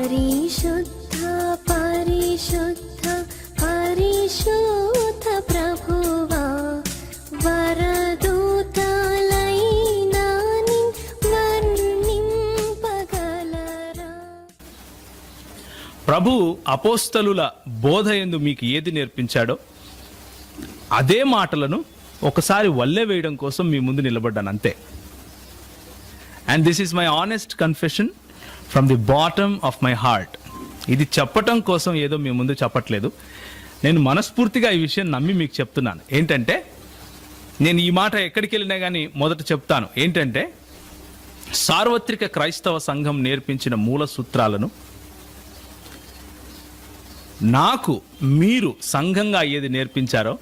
పరిశుద్ధ పరిశుద్ధ పరిశుద్ధ ప్రభువా, వరదూతలైనా వర్ణింపగలరా. ప్రభు అపోస్తలుల బోధ యందు మీకు ఏది నేర్పించాడో అదే మాటలను ఒకసారి వల్లె వేయడం కోసం మీ ముందు నిలబడ్డాను అంతే. And this is my honest confession from the bottom of my heart. ఇది చెప్పటం కోసం ఏదో మీ ముందు చెప్పట్లేదు, నేను మనస్ఫూర్తిగా ఈ విషయం నమ్మి మీకు చెప్తున్నాను. ఏంటంటే, నేను ఈ మాట ఎక్కడికి వెళ్ళినా కానీ మొదట చెప్తాను. ఏంటంటే, సార్వత్రిక క్రైస్తవ సంఘం నేర్పించిన మూల సూత్రాలను నాకు మీరు సంఘంగా ఏది నేర్పించారో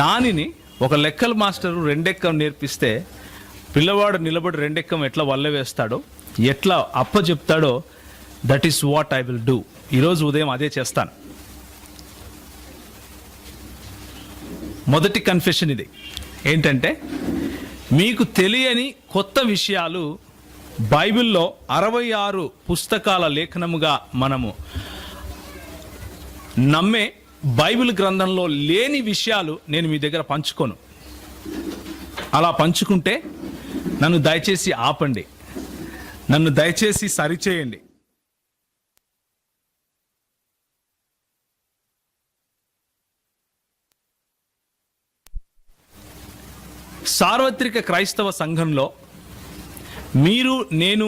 దానిని ఒక లెక్కల మాస్టరు రెండెక్కం నేర్పిస్తే పిల్లవాడు నిలబడి రెండెక్కం ఎట్లా వల్ల వేస్తాడో, ఎట్లా అప్ప చెప్తాడో, that is what I will do. ఈరోజు ఉదయం అదే చేస్తాను. మొదటి కన్ఫెషన్ ఇది. ఏంటంటే, మీకు తెలియని కొత్త విషయాలు బైబిల్లో 66 పుస్తకాల లేఖనముగా మనము నమ్మే బైబిల్ గ్రంథంలో లేని విషయాలు నేను మీ దగ్గర పంచుకోను. అలా పంచుకుంటే నన్ను దయచేసి ఆపండి, నన్ను దయచేసి సరిచేయండి. సార్వత్రిక క్రైస్తవ సంఘంలో మీరు నేను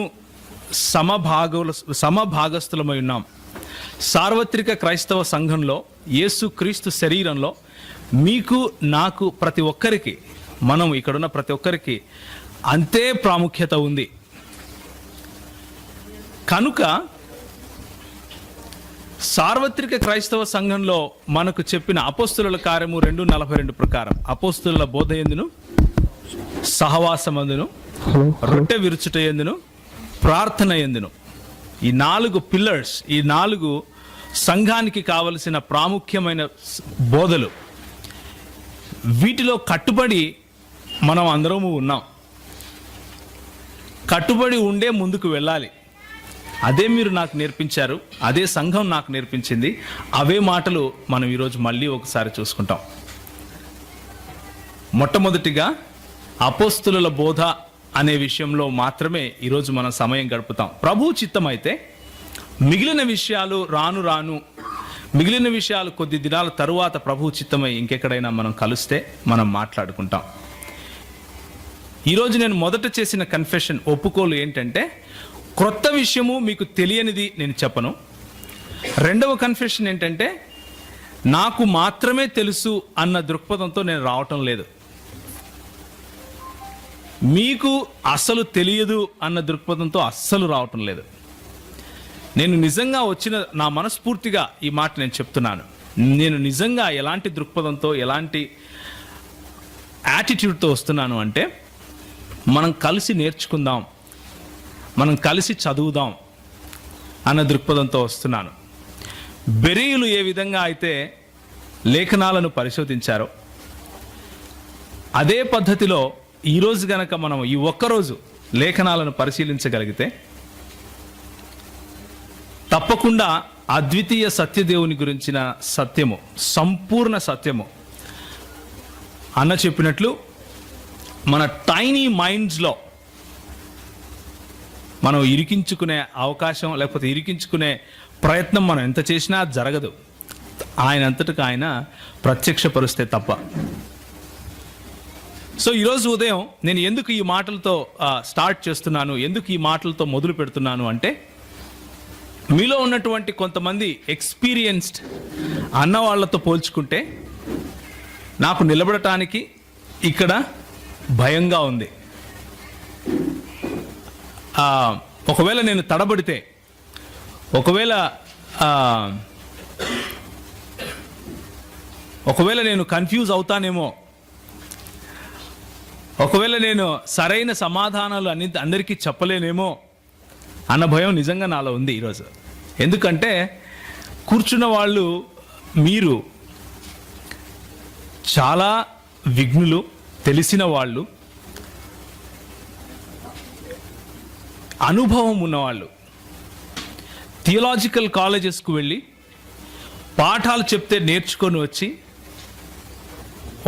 సమభాగస్థులమై ఉన్నాం. సార్వత్రిక క్రైస్తవ సంఘంలో యేసుక్రీస్తు శరీరంలో మీకు నాకు ప్రతి ఒక్కరికి, మనం ఇక్కడున్న ప్రతి ఒక్కరికి అంతే ప్రాముఖ్యత ఉంది. కనుక సార్వత్రిక క్రైస్తవ సంఘంలో మనకు చెప్పిన అపోస్తుల కార్యము 2:42 ప్రకారం అపోస్తుల బోధ యందును, సహవాసమందును, రొట్టె విరుచుట యందును, ప్రార్థన యందును, ఈ 4 పిల్లర్స్, ఈ 4 సంఘానికి కావలసిన ప్రాముఖ్యమైన బోధలు, వీటిలో కట్టుబడి మనం అందరము ఉన్నాం. కట్టుబడి ఉండే ముందుకు వెళ్ళాలి. అదే మీరు నాకు నేర్పించారు, అదే సంఘం నాకు నేర్పించింది. అవే మాటలు మనం ఈరోజు మళ్ళీ ఒకసారి చూసుకుంటాం. మొట్టమొదటిగా అపోస్తుల బోధ అనే విషయంలో మాత్రమే ఈరోజు మనం సమయం గడుపుతాం. ప్రభు చిత్తం అయితే మిగిలిన విషయాలు మిగిలిన విషయాలు కొద్ది దినాల తరువాత ప్రభు చిత్తమై ఇంకెక్కడైనా మనం కలిస్తే మనం మాట్లాడుకుంటాం. ఈరోజు నేను మొదట చేసిన కన్ఫెషన్, ఒప్పుకోలు ఏంటంటే, క్రొత్త విషయము మీకు తెలియనిది నేను చెప్పను. రెండవ కన్ఫెషన్ ఏంటంటే, నాకు మాత్రమే తెలుసు అన్న దృక్పథంతో నేను రావటం లేదు. మీకు అస్సలు తెలియదు అన్న దృక్పథంతో అస్సలు రావటం లేదు. నేను నిజంగా నా మనస్ఫూర్తిగా ఈ మాట నేను చెప్తున్నాను. నేను నిజంగా ఎలాంటి దృక్పథంతో, ఎలాంటి యాటిట్యూడ్తో వస్తున్నాను అంటే, మనం కలిసి నేర్చుకుందాం, మనం కలిసి చదువుదాం అన్న దృక్పథంతో వస్తున్నాను. బెరీయులు ఏ విధంగా అయితే లేఖనాలను పరిశోధించారో అదే పద్ధతిలో ఈరోజు గనక మనం ఈ ఒక్కరోజు లేఖనాలను పరిశీలించగలిగితే తప్పకుండా అద్వితీయ సత్యదేవుని గురించిన సత్యము, సంపూర్ణ సత్యము అన్న చెప్పినట్లు మన టైనీ మైండ్స్లో మనం ఇరికించుకునే అవకాశం, లేకపోతే ఇరికించుకునే ప్రయత్నం మనం ఎంత చేసినా జరగదు. ఆయన అంతటికి ఆయన ప్రత్యక్షపరుస్తే తప్ప. సో ఈరోజు ఉదయం నేను ఎందుకు ఈ మాటలతో స్టార్ట్ చేస్తున్నాను, ఎందుకు ఈ మాటలతో మొదలు పెడుతున్నాను అంటే, మీలో ఉన్నటువంటి కొంతమంది ఎక్స్పీరియన్స్డ్ అన్న వాళ్ళతో పోల్చుకుంటే నాకు నిలబడటానికి ఇక్కడ భయంగా ఉంది. ఒకవేళ నేను తడబడితే, ఒకవేళ నేను కన్ఫ్యూజ్ అవుతానేమో, ఒకవేళ నేను సరైన సమాధానాలు అందరికీ చెప్పలేనేమో అన్న భయం నిజంగా నాలో ఉంది ఈరోజు. ఎందుకంటే కూర్చున్న వాళ్ళు మీరు చాలా విఘ్నులు, తెలిసిన వాళ్ళు, అనుభవం ఉన్నవాళ్ళు. థియలాజికల్ కాలేజెస్కు వెళ్ళి పాఠాలు చెప్తే నేర్చుకొని వచ్చి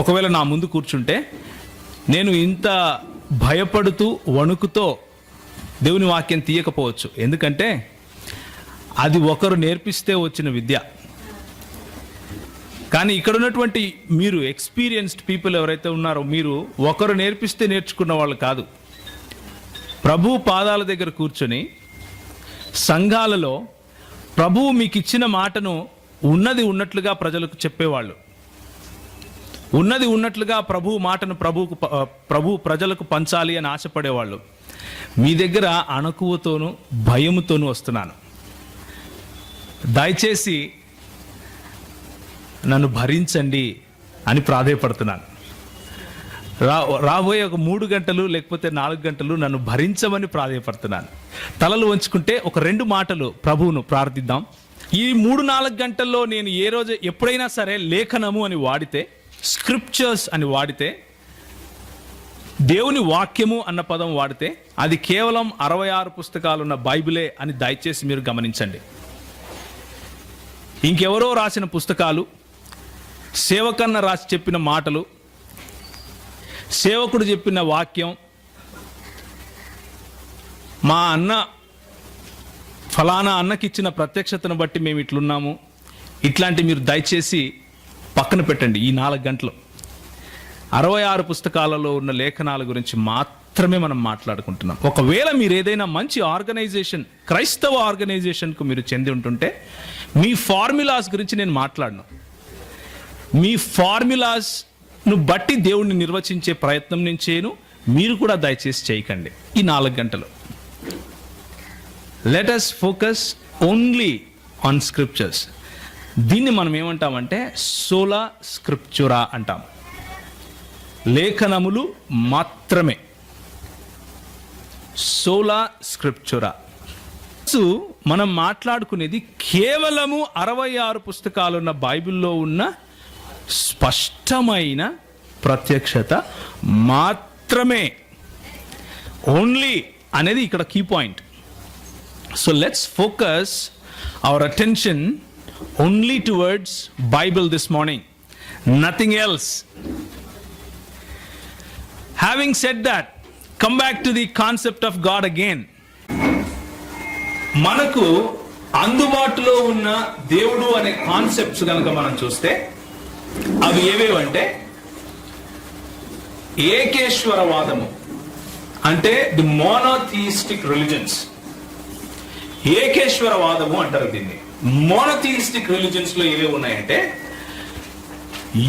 ఒకవేళ నా ముందు కూర్చుంటే నేను ఇంత భయపడుతూ వణుకుతో దేవుని వాక్యం తీయకపోవచ్చు. ఎందుకంటే అది ఒకరు నేర్పిస్తే వచ్చిన విద్య. కానీ ఇక్కడ ఉన్నటువంటి మీరు ఎక్స్పీరియన్స్డ్ పీపుల్ ఎవరైతే ఉన్నారో, మీరు ఒకరు నేర్పిస్తే నేర్చుకున్న వాళ్ళు కాదు. ప్రభు పాదాల దగ్గర కూర్చొని సంఘాలలో ప్రభువు మీకు ఇచ్చిన మాటను ఉన్నది ఉన్నట్లుగా ప్రజలకు చెప్పేవాళ్ళు, ఉన్నది ఉన్నట్లుగా ప్రభు మాటను ప్రభు ప్రజలకు పంచాలి అని ఆశపడేవాళ్ళు. మీ దగ్గర అణకువతోనూ భయముతోనూ వస్తున్నాను. దయచేసి నన్ను భరించండి అని ప్రాధేయపడుతున్నాను. రాబోయే ఒక 3 గంటలు లేకపోతే 4 గంటలు నన్ను భరించమని ప్రాధేయపడుతున్నాను. తలలు వంచుకుంటే ఒక 2 మాటలు ప్రభువును ప్రార్థిద్దాం. ఈ 3-4 గంటల్లో నేను ఏ రోజు ఎప్పుడైనా సరే లేఖనము అని వాడితే, స్క్రిప్చర్స్ అని వాడితే, దేవుని వాక్యము అన్న పదం వాడితే అది కేవలం 66 పుస్తకాలున్న బైబిలే అని దయచేసి మీరు గమనించండి. ఇంకెవరో రాసిన పుస్తకాలు, సేవకన్న రాసి చెప్పిన మాటలు, సేవకుడు చెప్పిన వాక్యం, మా అన్న ఫలానా అన్నకిచ్చిన ప్రత్యక్షతను బట్టి మేము ఇట్లున్నాము, ఇట్లాంటి మీరు దయచేసి పక్కన పెట్టండి. ఈ 4 గంటలు 66 పుస్తకాలలో ఉన్న లేఖనాల గురించి మాత్రమే మనం మాట్లాడుకుంటున్నాం. ఒకవేళ మీరు ఏదైనా మంచి ఆర్గనైజేషన్, క్రైస్తవ ఆర్గనైజేషన్కు మీరు చెంది ఉంటుంటే మీ ఫార్ములాస్ గురించి నేను మాట్లాడను. మీ ఫార్ములాస్ను బట్టి దేవుణ్ణి నిర్వచించే ప్రయత్నం నేను చేయను. మీరు కూడా దయచేసి చేయకండి. ఈ 4 గంటలు let us focus only on scriptures. దీన్ని మనం ఏమంటామంటే సోలా స్క్రిప్చురా అంటాం. లేఖనములు మాత్రమే, సోలా స్క్రిప్చురా. మనం మాట్లాడుకునేది కేవలము 66 పుస్తకాలున్న బైబిల్లో ఉన్న స్పష్టమైన ప్రత్యక్షత మాత్రమే. ఓన్లీ అనేది ఇక్కడ key point. So let's focus our attention only towards Bible this morning, nothing else. Having said that, come back to the concept of God again. మనకు అందుబాటులో ఉన్న దేవుడు అనే కాన్సెప్ట్స్ కనుక మనం చూస్తే అవి ఏవేవంటే ఏకేశ్వరవాదము, అంటే ది మోనోథియిస్టిక్ రిలిజన్స్. ఏకేశ్వరవాదము అంటారు దీన్ని. మోనోథియిస్టిక్ రిలిజన్స్ లో ఏవేవి ఉన్నాయంటే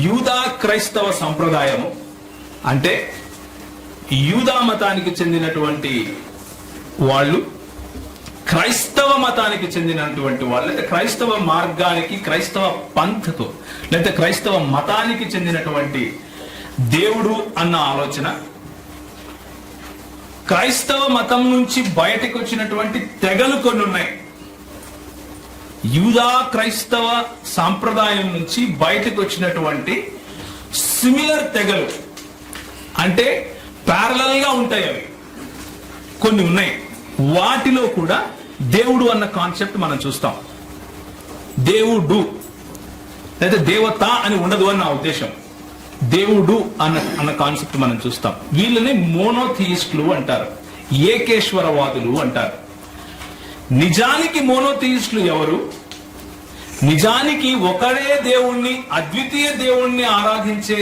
యూదా క్రైస్తవ సంప్రదాయము, అంటే యూదా మతానికి చెందినటువంటి వాళ్ళు, క్రైస్తవ మతానికి చెందినటువంటి వాళ్ళు, లేదా క్రైస్తవ మార్గానికి, క్రైస్తవ పంథకు, లేదా క్రైస్తవ మతానికి చెందినటువంటి దేవుడు అన్న ఆలోచన, క్రైస్తవ మతం నుంచి బయటకు వచ్చినటువంటి తెగలు కొన్ని ఉన్నాయి. యూదా క్రైస్తవ సాంప్రదాయం నుంచి బయటకు వచ్చినటువంటి సిమిలర్ తెగలు, అంటే ప్యారలల్ గా ఉంటాయి, అవి కొన్ని ఉన్నాయి. వాటిలో కూడా దేవుడు అన్న కాన్సెప్ట్ మనం చూస్తాం. దేవుడు లేదా దేవత అని ఉండదు అని నా ఉద్దేశం. దేవుడు అన్న కాన్సెప్ట్ మనం చూస్తాం. వీళ్ళని మోనోథియిస్టులు అంటారు, ఏకేశ్వరవాదులు అంటారు. నిజానికి మోనోథియిస్టులు ఎవరు? నిజానికి ఒకడే దేవుణ్ణి, అద్వితీయ దేవుణ్ణి ఆరాధించే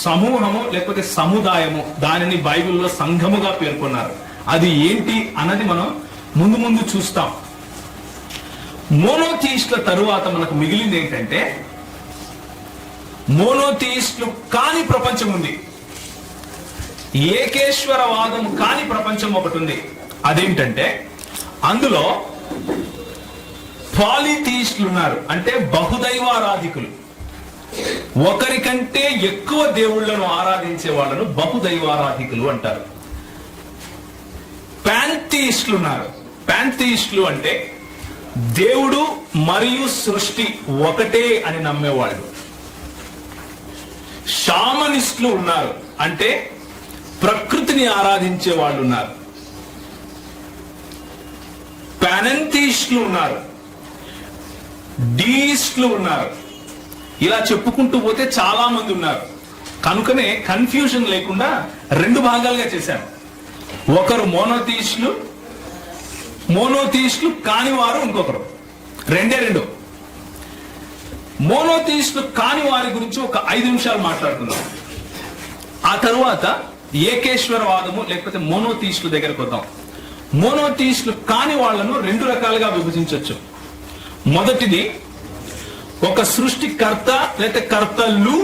సమూహము లేకపోతే సముదాయము, దానిని బైబిల్లో సంఘముగా పేర్కొన్నారు. అది ఏంటి అన్నది మనం ముందు ముందు చూస్తాం. మోనోథియిస్టుల తరువాత మనకు మిగిలింది ఏంటంటే మోనోథియిస్టులు కాని ప్రపంచం ఉంది, ఏకేశ్వరవాదం కాని ప్రపంచం ఒకటి ఉంది. అదేంటంటే అందులో పాలిథియిస్టులు ఉన్నారు, అంటే బహుదైవారాధికులు. ఒకరికంటే ఎక్కువ దేవుళ్లను ఆరాధించే వాళ్ళను బహుదైవారాధికులు అంటారు. పాంథియిస్టులు ఉన్నారు. పాంథియిస్టులు అంటే దేవుడు మరియు సృష్టి ఒకటే అని నమ్మేవాళ్ళు. షామనిస్టులు ఉన్నారు, అంటే ప్రకృతిని ఆరాధించే వాళ్ళు ఉన్నారు. పానెంథియిస్టులు ఉన్నారు, డీస్ట్లు ఉన్నారు. ఇలా చెప్పుకుంటూ పోతే చాలా మంది ఉన్నారు. కనుకనే కన్ఫ్యూజన్ లేకుండా 2 భాగాలుగా చేశాను. ఒకరు మోనోథీస్టులు కాని వారు, ఇంకొకరు. 2 మోనోథీస్టులు కాని వారి గురించి ఒక 5 నిమిషాలు మాట్లాడుకుందాం. ఆ తరువాత ఏకేశ్వరవాదము లేకపోతే మోనోథీస్టుల దగ్గరకు వద్దాం. మోనోథీస్టులు కాని వాళ్లను 2 రకాలుగా విభజించవచ్చు. మొదటిది ఒక సృష్టికర్త లేకపోతే కర్తలు,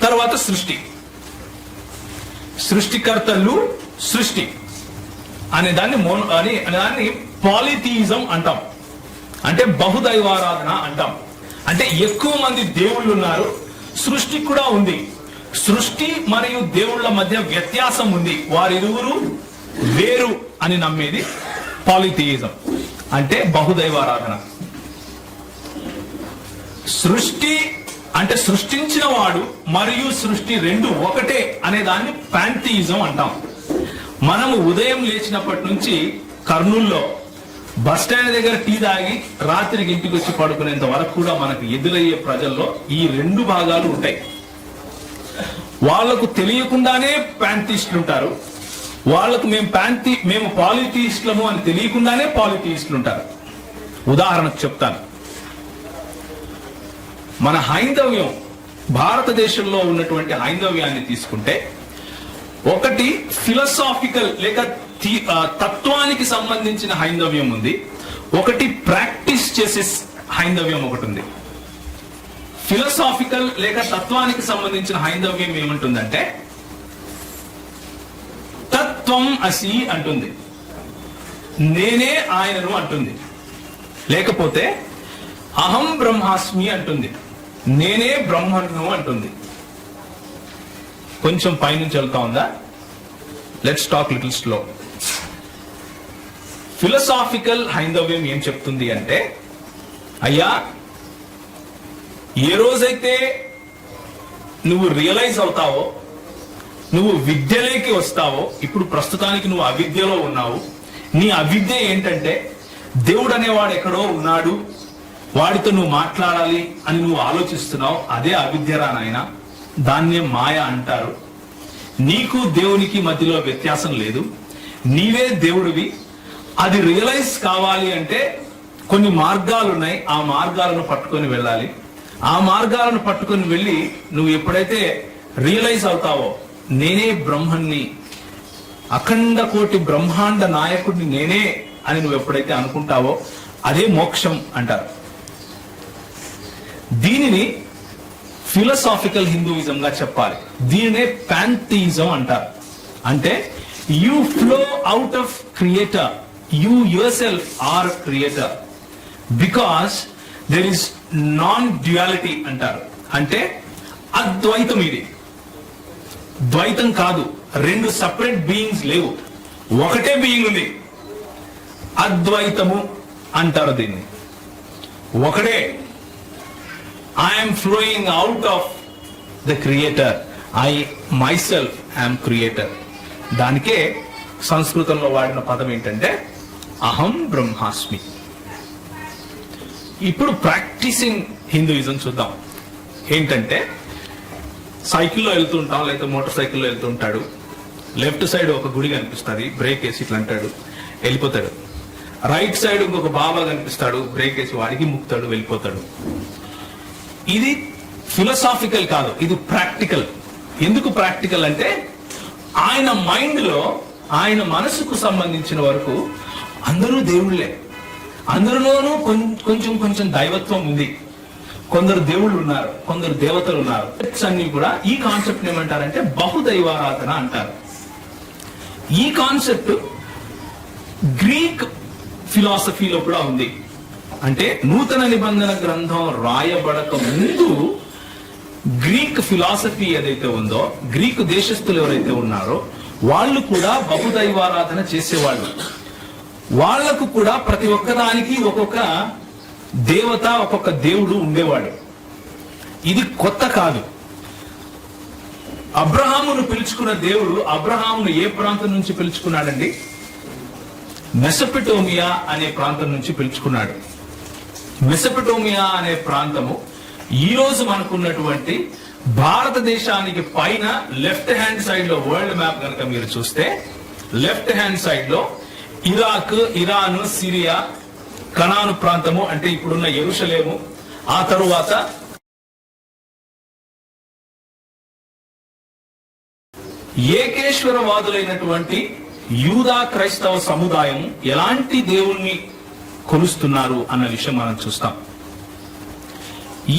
తర్వాత సృష్టికర్తలు, సృష్టి అనే దాన్ని పాలిథియిజం అంటాం. అంటే బహుదైవారాధన అంటాం. అంటే ఎక్కువ మంది దేవుళ్ళు ఉన్నారు, సృష్టి కూడా ఉంది. సృష్టి మరియు దేవుళ్ళ మధ్య వ్యత్యాసం ఉంది, వారిరువురు వేరు అని నమ్మేది పాలిథియిజం, అంటే బహుదైవారాధన. సృష్టి అంటే సృష్టించిన వాడు మరియు సృష్టి 2 ఒకటే అనే దాన్ని పాంథియిజం అంటాం. మనము ఉదయం లేచినప్పటి నుంచి కర్నూల్లో బస్ స్టాండ్ దగ్గర టీ తాగి రాత్రికి ఇంటికి వచ్చి పడుకునేంత వరకు కూడా మనకు ఎదురయ్యే ప్రజల్లో ఈ 2 భాగాలు ఉంటాయి. వాళ్లకు తెలియకుండానే పాంథియిస్టులు ఉంటారు, వాళ్లకు మేము పాలిథియిస్టులము అని తెలియకుండానే పాలిథియిస్టులు ఉంటారు. ఉదాహరణకు చెప్తాను. మన హైందవ్యం, భారతదేశంలో ఉన్నటువంటి హైందవ్యాన్ని తీసుకుంటే, ఒకటి ఫిలసాఫికల్ లేక తత్వానికి సంబంధించిన హైందవ్యం ఉంది, ఒకటి ప్రాక్టీస్ చేసే హైందవ్యం ఒకటి ఉంది. ఫిలసాఫికల్ లేక తత్వానికి సంబంధించిన హైందవ్యం ఏమంటుందంటే తత్వం అసి అంటుంది, నేనే ఆయనను అంటుంది. లేకపోతే అహం బ్రహ్మాస్మి అంటుంది, నేనే బ్రహ్మను అంటుంది. కొంచెం పైనుంచి వెళ్తా ఉందా? Let's talk little slow. Philosophical హైందవ్యం ఏం చెప్తుంది అంటే, అయ్యా ఏ రోజైతే నువ్వు రియలైజ్ అవుతావో, నువ్వు విద్యలోకి వస్తావో, ఇప్పుడు ప్రస్తుతానికి నువ్వు అవిద్యలో ఉన్నావు. నీ అవిద్య ఏంటంటే దేవుడు అనేవాడు ఎక్కడో ఉన్నాడు, వాడితో నువ్వు మాట్లాడాలి అని నువ్వు ఆలోచిస్తున్నావు. అదే అవిద్యరా నాయన, దాన్నే మాయ అంటారు. నీకు దేవునికి మధ్యలో వ్యత్యాసం లేదు, నీవే దేవుడివి. అది రియలైజ్ కావాలి అంటే కొన్ని మార్గాలు ఉన్నాయి, ఆ మార్గాలను పట్టుకొని వెళ్ళాలి. ఆ మార్గాలను పట్టుకొని వెళ్ళి నువ్వు ఎప్పుడైతే రియలైజ్ అవుతావో, నేనే బ్రహ్మన్ని, అఖండ కోటి బ్రహ్మాండ నాయకుడిని నేనే అని నువ్వు ఎప్పుడైతే అనుకుంటావో, అదే మోక్షం అంటారు. దీనిని ఫిలసాఫికల్ హిందూయిజం గా చెప్పాలి. దీనినే పాంథియిజం అంటారు. అంటే you flow out of creator, you yourself are creator, because there is non duality అంటారు. అంటే అద్వైతం, ఇది ద్వైతం కాదు, 2 సపరేట్ బీయింగ్స్ లేవు, ఒకటే బీయింగ్ ఉంది. అద్వైతము అంటారు దీన్ని. ఒకటే, I am flowing out of the creator, I myself am creator. దానికే సంస్కృతంలో వాడిన పదం ఏంటంటే అహం బ్రహ్మాస్మి. ఇప్పుడు ప్రాక్టీసింగ్ హిందూయిజం చూద్దాం. ఏంటంటే సైకిల్లో వెళ్తుంటాం, లేకపోతే మోటార్ సైకిల్లో వెళ్తుంటాడు, లెఫ్ట్ సైడ్ ఒక గుడి కనిపిస్తుంది, బ్రేక్ వేసి ఇట్లా అంటాడు, వెళ్ళిపోతాడు. రైట్ సైడ్ ఇంకొక బాబా కనిపిస్తాడు, బ్రేక్ వేసి వాడికి ముక్తాడు, వెళ్ళిపోతాడు. ఇది ఫిలసాఫికల్ కాదు, ఇది ప్రాక్టికల్. ఎందుకు ప్రాక్టికల్ అంటే ఆయన మైండ్ లో, ఆయన మనసుకు సంబంధించిన వరకు అందరూ దేవుళ్ళే, అందరిలోనూ కొంచెం కొంచెం దైవత్వం ఉంది. కొందరు దేవుళ్ళు ఉన్నారు, కొందరు దేవతలు ఉన్నారు. అన్ని కూడా ఈ కాన్సెప్ట్ ఏమంటారంటే బహుదైవారాధన అంటారు. ఈ కాన్సెప్ట్ గ్రీక్ ఫిలాసఫీలో కూడా ఉంది. అంటే నూతన నిబంధన గ్రంథం రాయబడక ముందు గ్రీక్ ఫిలాసఫీ ఏదైతే ఉందో, గ్రీకు దేశస్థులు ఎవరైతే ఉన్నారో వాళ్ళు కూడా బహుదైవారాధన చేసేవాళ్ళు. వాళ్లకు కూడా ప్రతి ఒక్కదానికి ఒక్కొక్క దేవత, ఒక్కొక్క దేవుడు ఉండేవాడు. ఇది కొత్త కాదు. అబ్రహామును పిలుచుకున్న దేవుడు అబ్రహామును ఏ ప్రాంతం నుంచి పిలుచుకున్నాడండి? మెసొపొటేమియా అనే ప్రాంతం నుంచి పిలుచుకున్నాడు. మెసొపొటేమియా అనే ప్రాంతము ఈ రోజు మనకున్నటువంటి భారతదేశానికి పైన లెఫ్ట్ హ్యాండ్ సైడ్ లో వరల్డ్ మ్యాప్ కనుక మీరు చూస్తే లెఫ్ట్ హ్యాండ్ సైడ్ లో ఇరాక్, ఇరాన్, సిరియా, కనాను ప్రాంతము అంటే ఇప్పుడున్న యెరూషలేము, ఆ తరువాత ఏకేశ్వరవాదులైనటువంటి యూదా క్రైస్తవ సముదాయం ఎలాంటి దేవుణ్ణి కొలుస్తున్నారు అన్న విషయం మనం చూస్తాం.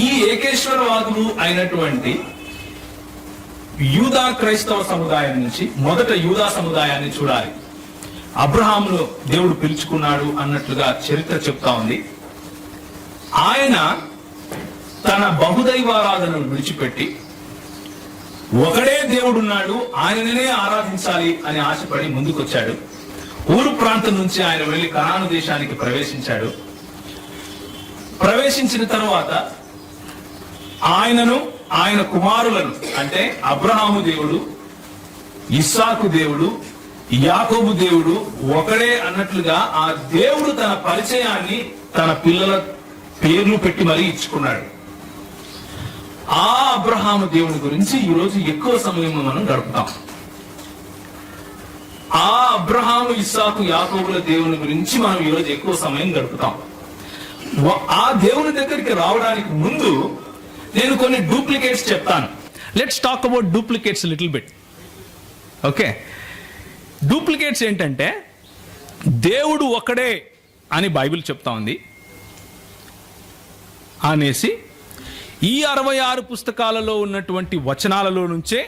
ఈ ఏకేశ్వరవాదులు అయినటువంటి యూదా క్రైస్తవ సముదాయం నుంచి మొదట యూదా సముదాయాన్ని చూడాలి. అబ్రహామును దేవుడు పిలుచుకున్నాడు అన్నట్లుగా చరిత్ర చెప్తా ఉంది. ఆయన తన బహుదైవారాధనను విడిచిపెట్టి ఒకడే దేవుడున్నాడు, ఆయననే ఆరాధించాలి అని ఆశపడి ముందుకొచ్చాడు. ఊరు ప్రాంతం నుంచి ఆయన వెళ్లి కనాను దేశానికి ప్రవేశించాడు. ప్రవేశించిన తరువాత ఆయనను, ఆయన కుమారులను అంటే అబ్రహాము దేవుడు, ఇస్సాకు దేవుడు, యాకోబు దేవుడు ఒకడే అన్నట్లుగా ఆ దేవుడు తన పరిచయాన్ని తన పిల్లల పేర్లు పెట్టి మరీ ఇచ్చుకున్నాడు. ఆ అబ్రహాము దేవుని గురించి ఈరోజు ఎక్కువ సమయం మనం గడుపుతాం. ఆ అబ్రహాము, ఇస్సాకు, యాకోబుల దేవుని గురించి మనం ఈరోజు ఎక్కువ సమయం గడుపుతాం. ఆ దేవుని దగ్గరికి రావడానికి ముందు నేను కొన్ని డూప్లికేట్స్ చెప్తాను. Let's talk about duplicates little bit. Okay, duplicates ఏంటంటే దేవుడు ఒకడే అని బైబిల్ చెప్తా ఉంది అనేసి ఈ 66 పుస్తకాలలో ఉన్నటువంటి వచనాలలో నుంచే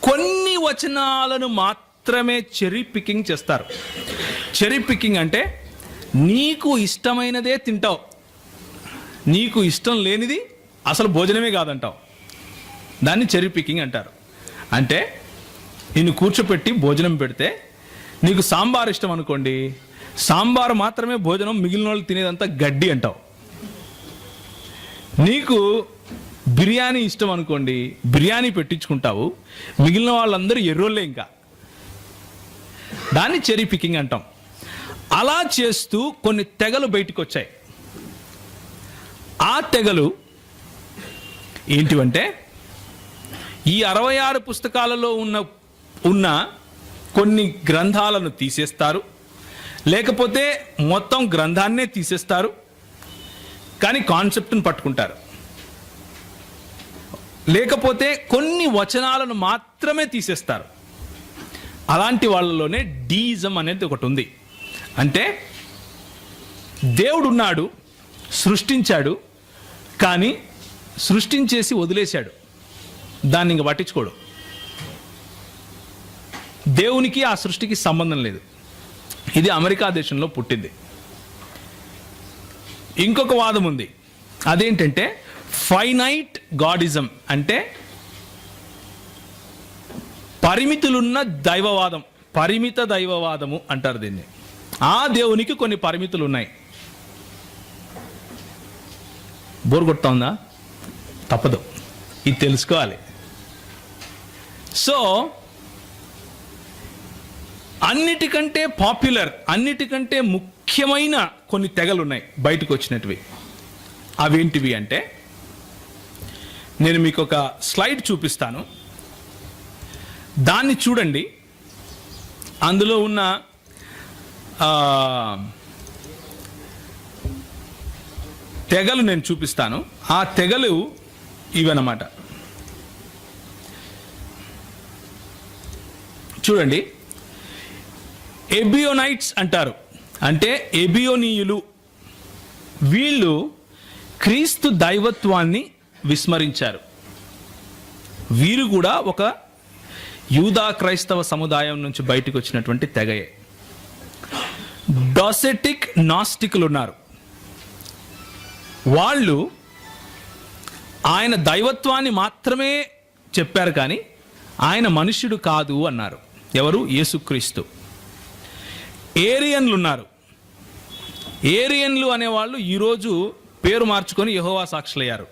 కొన్ని వచనాలను మాత్రమే చెరీ పికింగ్ చేస్తారు. చెరీ పికింగ్ అంటే నీకు ఇష్టమైనదే తింటావు, నీకు ఇష్టం లేనిది అసలు భోజనమే కాదంటావు. దాన్ని చెరీ పికింగ్ అంటారు. అంటే నిన్ను కూర్చోపెట్టి భోజనం పెడితే నీకు సాంబార్ ఇష్టం అనుకోండి, సాంబార్ మాత్రమే భోజనం, మిగిలిన వాళ్ళు తినేదంతా గడ్డి అంటావు. నీకు బిర్యానీ ఇష్టం అనుకోండి, బిర్యానీ పెట్టించుకుంటావు, మిగిలిన వాళ్ళందరూ ఎర్రోళ్ళే. ఇంకా దాన్ని చెరీ పికింగ్ అంటాం. అలా చేస్తూ కొన్ని తెగలు బయటకు వచ్చాయి. ఆ తెగలు ఏంటివంటే ఈ 66 పుస్తకాలలో ఉన్న కొన్ని గ్రంథాలను తీసేస్తారు, లేకపోతే మొత్తం గ్రంథాన్నే తీసేస్తారు, కానీ కాన్సెప్ట్ని పట్టుకుంటారు. లేకపోతే కొన్ని వచనాలను మాత్రమే తీసేస్తారు. అలాంటి వాళ్ళలోనే డీయిజం అనేది ఒకటి ఉంది. అంటే దేవుడు ఉన్నాడు, సృష్టించాడు, కానీ సృష్టించేసి వదిలేశాడు, దాన్ని ఇంక పట్టించుకోడు. దేవునికి ఆ సృష్టికి సంబంధం లేదు. ఇది అమెరికా దేశంలో పుట్టింది. ఇంకొక వాదం ఉంది, అదేంటంటే ఫైనైట్ గాడిజం, అంటే పరిమితులున్న దైవవాదం, పరిమిత దైవవాదము అంటారు దీన్ని. ఆ దేవునికి కొన్ని పరిమితులు ఉన్నాయి. బోర్ కొడతా ఉందా? తప్పదు, ఇది తెలుసుకోవాలి. సో అన్నిటికంటే పాపులర్, అన్నిటికంటే ముఖ్యమైన కొన్ని తెగలు ఉన్నాయి బయటకు వచ్చినటివి. అవేంటివి అంటే నేను మీకు ఒక స్లైడ్ చూపిస్తాను, దాన్ని చూడండి. అందులో ఉన్న తెగలు నేను చూపిస్తాను. ఆ తెగలు ఇవన్నమాట. చూడండి, ఎబియోనైట్స్ అంటారు, అంటే ఎబియోనీయులు. వీళ్ళు క్రీస్తు దైవత్వాన్ని విస్మరించారు. వీరు కూడా ఒక యూదా క్రైస్తవ సముదాయం నుంచి బయటకు వచ్చినటువంటి తెగయే. డాసెటిక్ నాస్టికులు ఉన్నారు. వాళ్ళు ఆయన దైవత్వాన్ని మాత్రమే చెప్పారు, కానీ ఆయన మనుష్యుడు కాదు అన్నారు. ఎవరు? యేసుక్రీస్తు. ఏరియన్లు ఉన్నారు. ఏరియన్లు అనేవాళ్ళు ఈరోజు పేరు మార్చుకొని యెహోవా సాక్షులయ్యారు.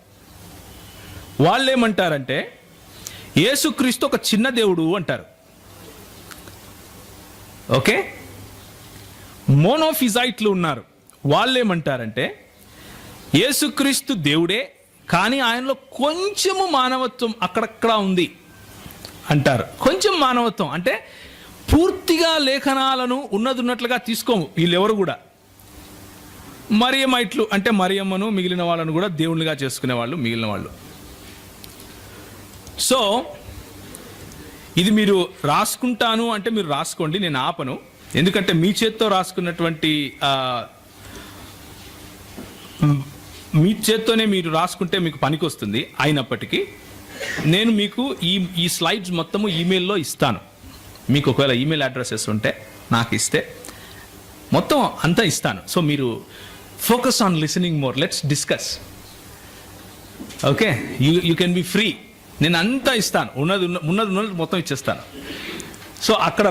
వాళ్ళు ఏమంటారంటే యేసుక్రీస్తు ఒక చిన్న దేవుడు అంటారు. ఓకే. మోనోఫిజైట్లు ఉన్నారు. వాళ్ళు ఏమంటారంటే యేసుక్రీస్తు దేవుడే, కానీ ఆయనలో కొంచెము మానవత్వం అక్కడక్కడ ఉంది అంటారు. కొంచెం మానవత్వం అంటే పూర్తిగా లేఖనాలను ఉన్నట్లుగా తీసుకోము వీళ్ళెవరు కూడా. మరియమైట్లు అంటే మరియమ్మను మిగిలిన వాళ్ళను కూడా దేవుళ్ళుగా చేసుకునే వాళ్ళు మిగిలిన వాళ్ళు. సో ఇది మీరు రాసుకుంటాను అంటే మీరు రాసుకోండి, నేను ఆపను. ఎందుకంటే మీ చేత్తో రాసుకున్నటువంటి మీ చేత్తోనే మీరు రాసుకుంటే మీకు పనికి వస్తుంది. అయినప్పటికీ నేను మీకు ఈ స్లైడ్స్ మొత్తము ఈమెయిల్లో ఇస్తాను. మీకు ఒకవేళ ఈమెయిల్ అడ్రసెస్ ఉంటే నాకు ఇస్తే మొత్తం అంతా ఇస్తాను. సో మీరు focus on listening more, let's discuss. Okay, you can be free. నేను అంతా ఇస్తాను, ఉన్నది మొత్తం ఇచ్చేస్తాను. సో అక్కడ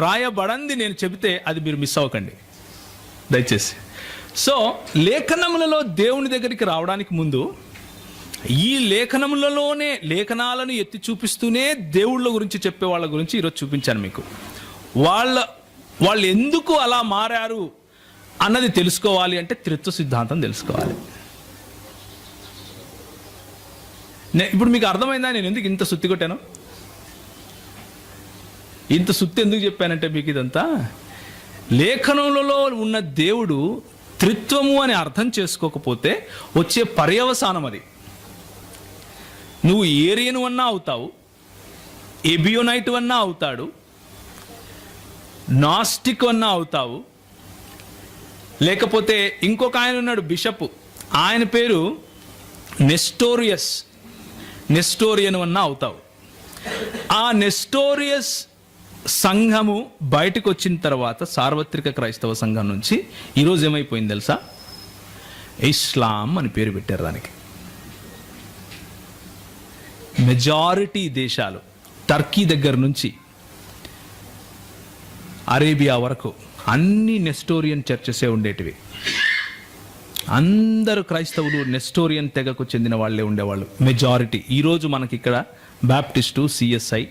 రాయబడంది నేను చెబితే అది మీరు మిస్ అవ్వకండి దయచేసి. సో లేఖనములలో దేవుని దగ్గరికి రావడానికి ముందు ఈ లేఖనములలోనే లేఖనాలను ఎత్తి చూపిస్తూనే దేవుళ్ళ గురించి చెప్పే వాళ్ళ గురించి ఈరోజు చూపించాను మీకు. వాళ్ళు ఎందుకు అలా మారారు అన్నది తెలుసుకోవాలి అంటే త్రిత్వ సిద్ధాంతం తెలుసుకోవాలి. ఇప్పుడు మీకు అర్థమైందా నేను ఎందుకు ఇంత సుత్తి కొట్టాను? ఇంత సుత్తి ఎందుకు చెప్పానంటే మీకు ఇదంతా లేఖనములలో ఉన్న దేవుడు త్రిత్వము అని అర్థం చేసుకోకపోతే వచ్చే పర్యవసానం అది. నువ్వు ఏరియను అన్నా అవుతావు, ఎబియోనైట్ అన్నా అవుతాడు, నాస్టిక్ అన్నా అవుతావు, లేకపోతే ఇంకొక ఆయన ఉన్నాడు బిషప్, ఆయన పేరు నెస్టోరియన్ అన్నా అవుతావు. ఆ నెస్టోరియస్ సంఘము బయటకు వచ్చిన తర్వాత సార్వత్రిక క్రైస్తవ సంఘం నుంచి ఈరోజు ఏమైపోయింది తెలుసా? ఇస్లాం అని పేరు పెట్టారు దానికి. మెజారిటీ దేశాలు టర్కీ దగ్గర నుంచి అరేబియా వరకు అన్ని నెస్టోరియన్ చర్చెసే ఉండేటివి. అందరు క్రైస్తవులు నెస్టోరియన్ తెగకు చెందిన వాళ్ళే ఉండేవాళ్ళు మెజారిటీ. ఈరోజు మనకి ఇక్కడ బాప్టిస్టు, సిఎస్ఐ,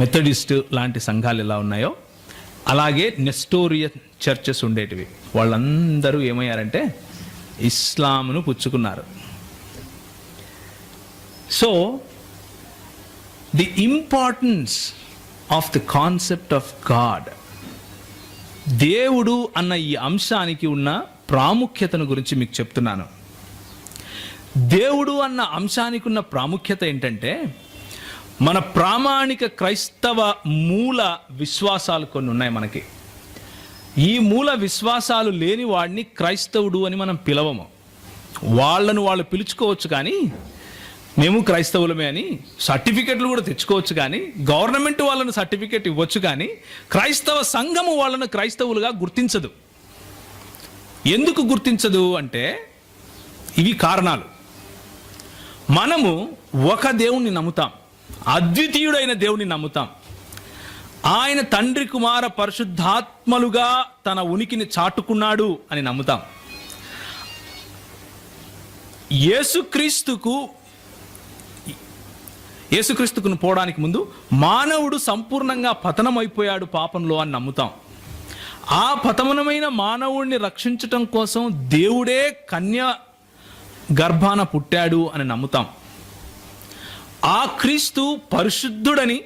మెథడిస్ట్ లాంటి సంఘాలు ఎలా ఉన్నాయో అలాగే నెస్టోరియన్ చర్చెస్ ఉండేటివి. వాళ్ళందరూ ఏమయ్యారంటే ఇస్లాంను పుచ్చుకున్నారు. So the importance of the concept of God, దేవుడు అన్న ఈ అంశానికి ఉన్న ప్రాముఖ్యతను గురించి మీకు చెప్తున్నాను. దేవుడు అన్న అంశానికి ఉన్న ప్రాముఖ్యత ఏంటంటే మన ప్రామాణిక క్రైస్తవ మూల విశ్వాసాలు కొన్ని ఉన్నాయి మనకి. ఈ మూల విశ్వాసాలు లేని వాడిని క్రైస్తవుడు అని మనం పిలవము. వాళ్ళు పిలుచుకోవచ్చు కానీ మేము క్రైస్తవులమే అని సర్టిఫికెట్లు కూడా తెచ్చుకోవచ్చు కానీ గవర్నమెంట్ వాళ్ళను సర్టిఫికెట్ ఇవ్వచ్చు కానీ క్రైస్తవ సంఘము వాళ్ళను క్రైస్తవులుగా గుర్తించదు. ఎందుకు గుర్తించదు అంటే ఇవి కారణాలు. మనము ఒక దేవుణ్ణి నమ్ముతాం, అద్వితీయుడైన దేవుని నమ్ముతాం. ఆయన తండ్రి, కుమార, పరిశుద్ధాత్మలుగా తన ఉనికిని చాటుకున్నాడు అని నమ్ముతాం. యేసుక్రీస్తుకు పోవడానికి ముందు మానవుడు సంపూర్ణంగా పతనమైపోయాడు పాపంలో అని నమ్ముతాం. ఆ పతనమైన మానవుడిని రక్షించటం కోసం దేవుడే కన్య గర్భాన పుట్టాడు అని నమ్ముతాం. ఆ క్రీస్తు పరిశుద్ధుడని,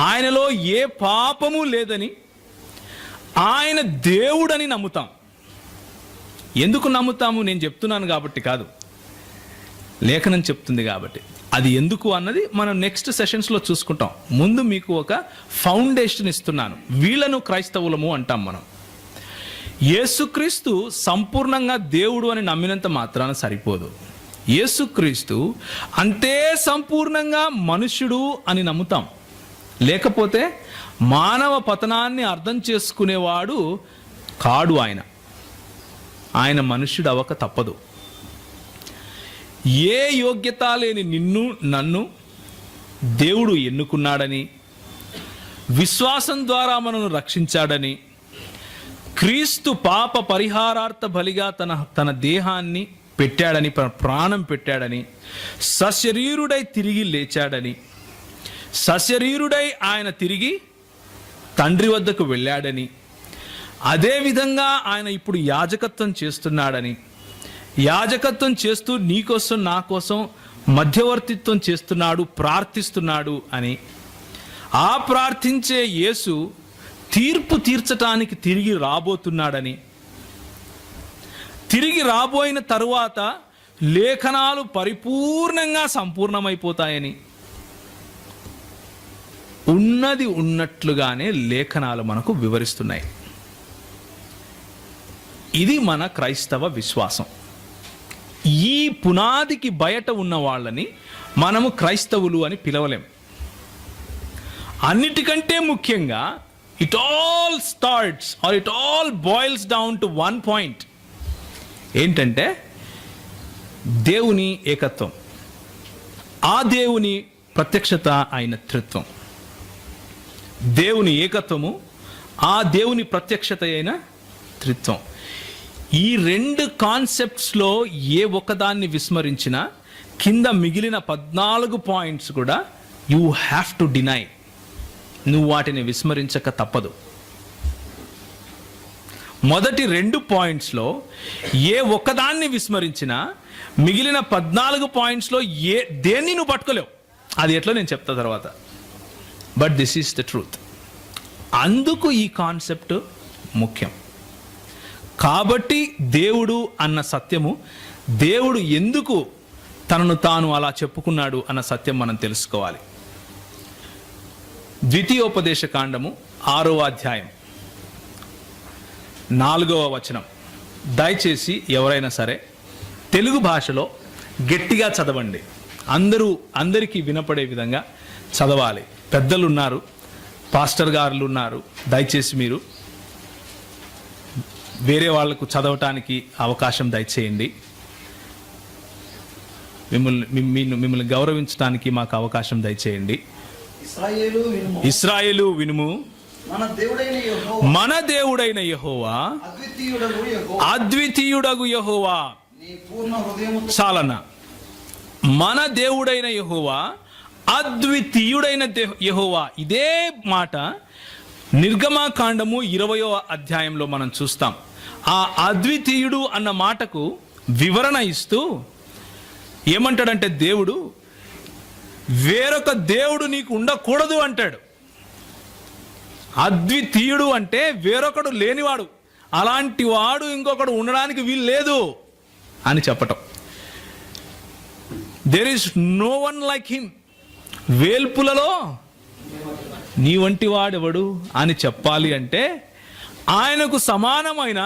ఆయనలో ఏ పాపము లేదని, ఆయన దేవుడని నమ్ముతాం. ఎందుకు నమ్ముతాము? నేను చెప్తున్నాను కాబట్టి కాదు, లేఖనం చెప్తుంది కాబట్టి. అది ఎందుకు అన్నది మనం నెక్స్ట్ సెషన్స్లో చూసుకుంటాం. ముందు మీకు ఒక ఫౌండేషన్ ఇస్తున్నాను. వీళ్ళను క్రైస్తవులము అంటాం మనం. యేసుక్రీస్తు సంపూర్ణంగా దేవుడు అని నమ్మినంత మాత్రాన సరిపోదు. యేసుక్రీస్తు అంతే సంపూర్ణంగా మనుష్యుడు అని నమ్ముతాం. లేకపోతే మానవ పతనాన్ని అర్థం చేసుకునేవాడు కాడు. ఆయన మనుష్యుడు అవ్వక తప్పదు. ఏ యోగ్యత లేని నిన్ను నన్ను దేవుడు ఎన్నుకున్నాడని, విశ్వాసం ద్వారా మనను రక్షించాడని, క్రీస్తు పాప పరిహారార్థ బలిగా తన దేహాన్ని పెట్టాడని, ప్రాణం పెట్టాడని, సశరీరుడై తిరిగి లేచాడని, సశరీరుడై ఆయన తిరిగి తండ్రి వద్దకు వెళ్ళాడని, అదేవిధంగా ఆయన ఇప్పుడు యాజకత్వం చేస్తున్నాడని, యాజకత్వం చేస్తూ నీకోసం నా కోసం మధ్యవర్తిత్వం చేస్తున్నాడు, ప్రార్థిస్తున్నాడు అని. ఆ ప్రార్థించే యేసు తీర్పు తీర్చటానికి తిరిగి రాబోతున్నాడని, తిరిగి రాబోయిన తరువాత లేఖనాలు పరిపూర్ణంగా సంపూర్ణమైపోతాయని, ఉన్నది ఉన్నట్లుగానే లేఖనాలు మనకు వివరిస్తున్నాయి. ఇది మన క్రైస్తవ విశ్వాసం. ఈ పునాదికి బయట ఉన్న వాళ్ళని మనము క్రైస్తవులు అని పిలవలేం. అన్నిటికంటే ముఖ్యంగా it all starts or it all boils down to one point. ఏంటంటే దేవుని ఏకత్వం, ఆ దేవుని ప్రత్యక్షత అయిన త్రిత్వం. దేవుని ఏకత్వము, ఆ దేవుని ప్రత్యక్షత అయిన త్రిత్వం. ఈ రెండు కాన్సెప్ట్స్లో ఏ ఒక్కదాన్ని విస్మరించినా కింద మిగిలిన 14 పాయింట్స్ కూడా యూ హ్యావ్ టు డినై. నువ్వు వాటిని విస్మరించక తప్పదు. మొదటి 2 పాయింట్స్లో ఏ ఒక్కదాన్ని విస్మరించినా మిగిలిన 14 పాయింట్స్లో దేన్ని నువ్వు పట్టుకోలేవు. అది ఎట్లా నేను చెప్తా తర్వాత. But this is the truth. అందుకు ఈ కాన్సెప్ట్ ముఖ్యం. కాబట్టి దేవుడు అన్న సత్యము, దేవుడు ఎందుకు తనను తాను అలా చెప్పుకున్నాడు అన్న సత్యం మనం తెలుసుకోవాలి. ద్వితీయోపదేశ కాండము 6వ అధ్యాయం 4వ వచనం. దయచేసి ఎవరైనా సరే తెలుగు భాషలో గట్టిగా చదవండి. అందరికీ వినపడే విధంగా చదవాలి. పెద్దలు ఉన్నారు, పాస్టర్ గారులు ఉన్నారు. దయచేసి మీరు వేరే వాళ్లకు చదవటానికి అవకాశం దయచేయండి. మిమ్మల్ని గౌరవించడానికి మాకు అవకాశం దయచేయండి. ఇశ్రాయేలు వినుము, మన దేవుడైన యెహోవా అద్వితీయుడగు యెహోవా. చాలన్నా. మన దేవుడైన యెహోవా అద్వితీయుడైన యెహోవా. ఇదే మాట నిర్గమకాండము 20వ అధ్యాయంలో మనం చూస్తాం. ఆ అద్వితీయుడు అన్న మాటకు వివరణ ఇస్తూ ఏమంటాడంటే, దేవుడు వేరొక దేవుడు నీకు ఉండకూడదు అంటాడు. అద్వితీయుడు అంటే వేరొకడు లేనివాడు, అలాంటి వాడు ఇంకొకడు ఉండడానికి వీలు లేదు అని చెప్పటం. There is no one like him. వేల్పులలో నీ వంటి వాడెవడు అని చెప్పాలి అంటే ఆయనకు సమానమైన,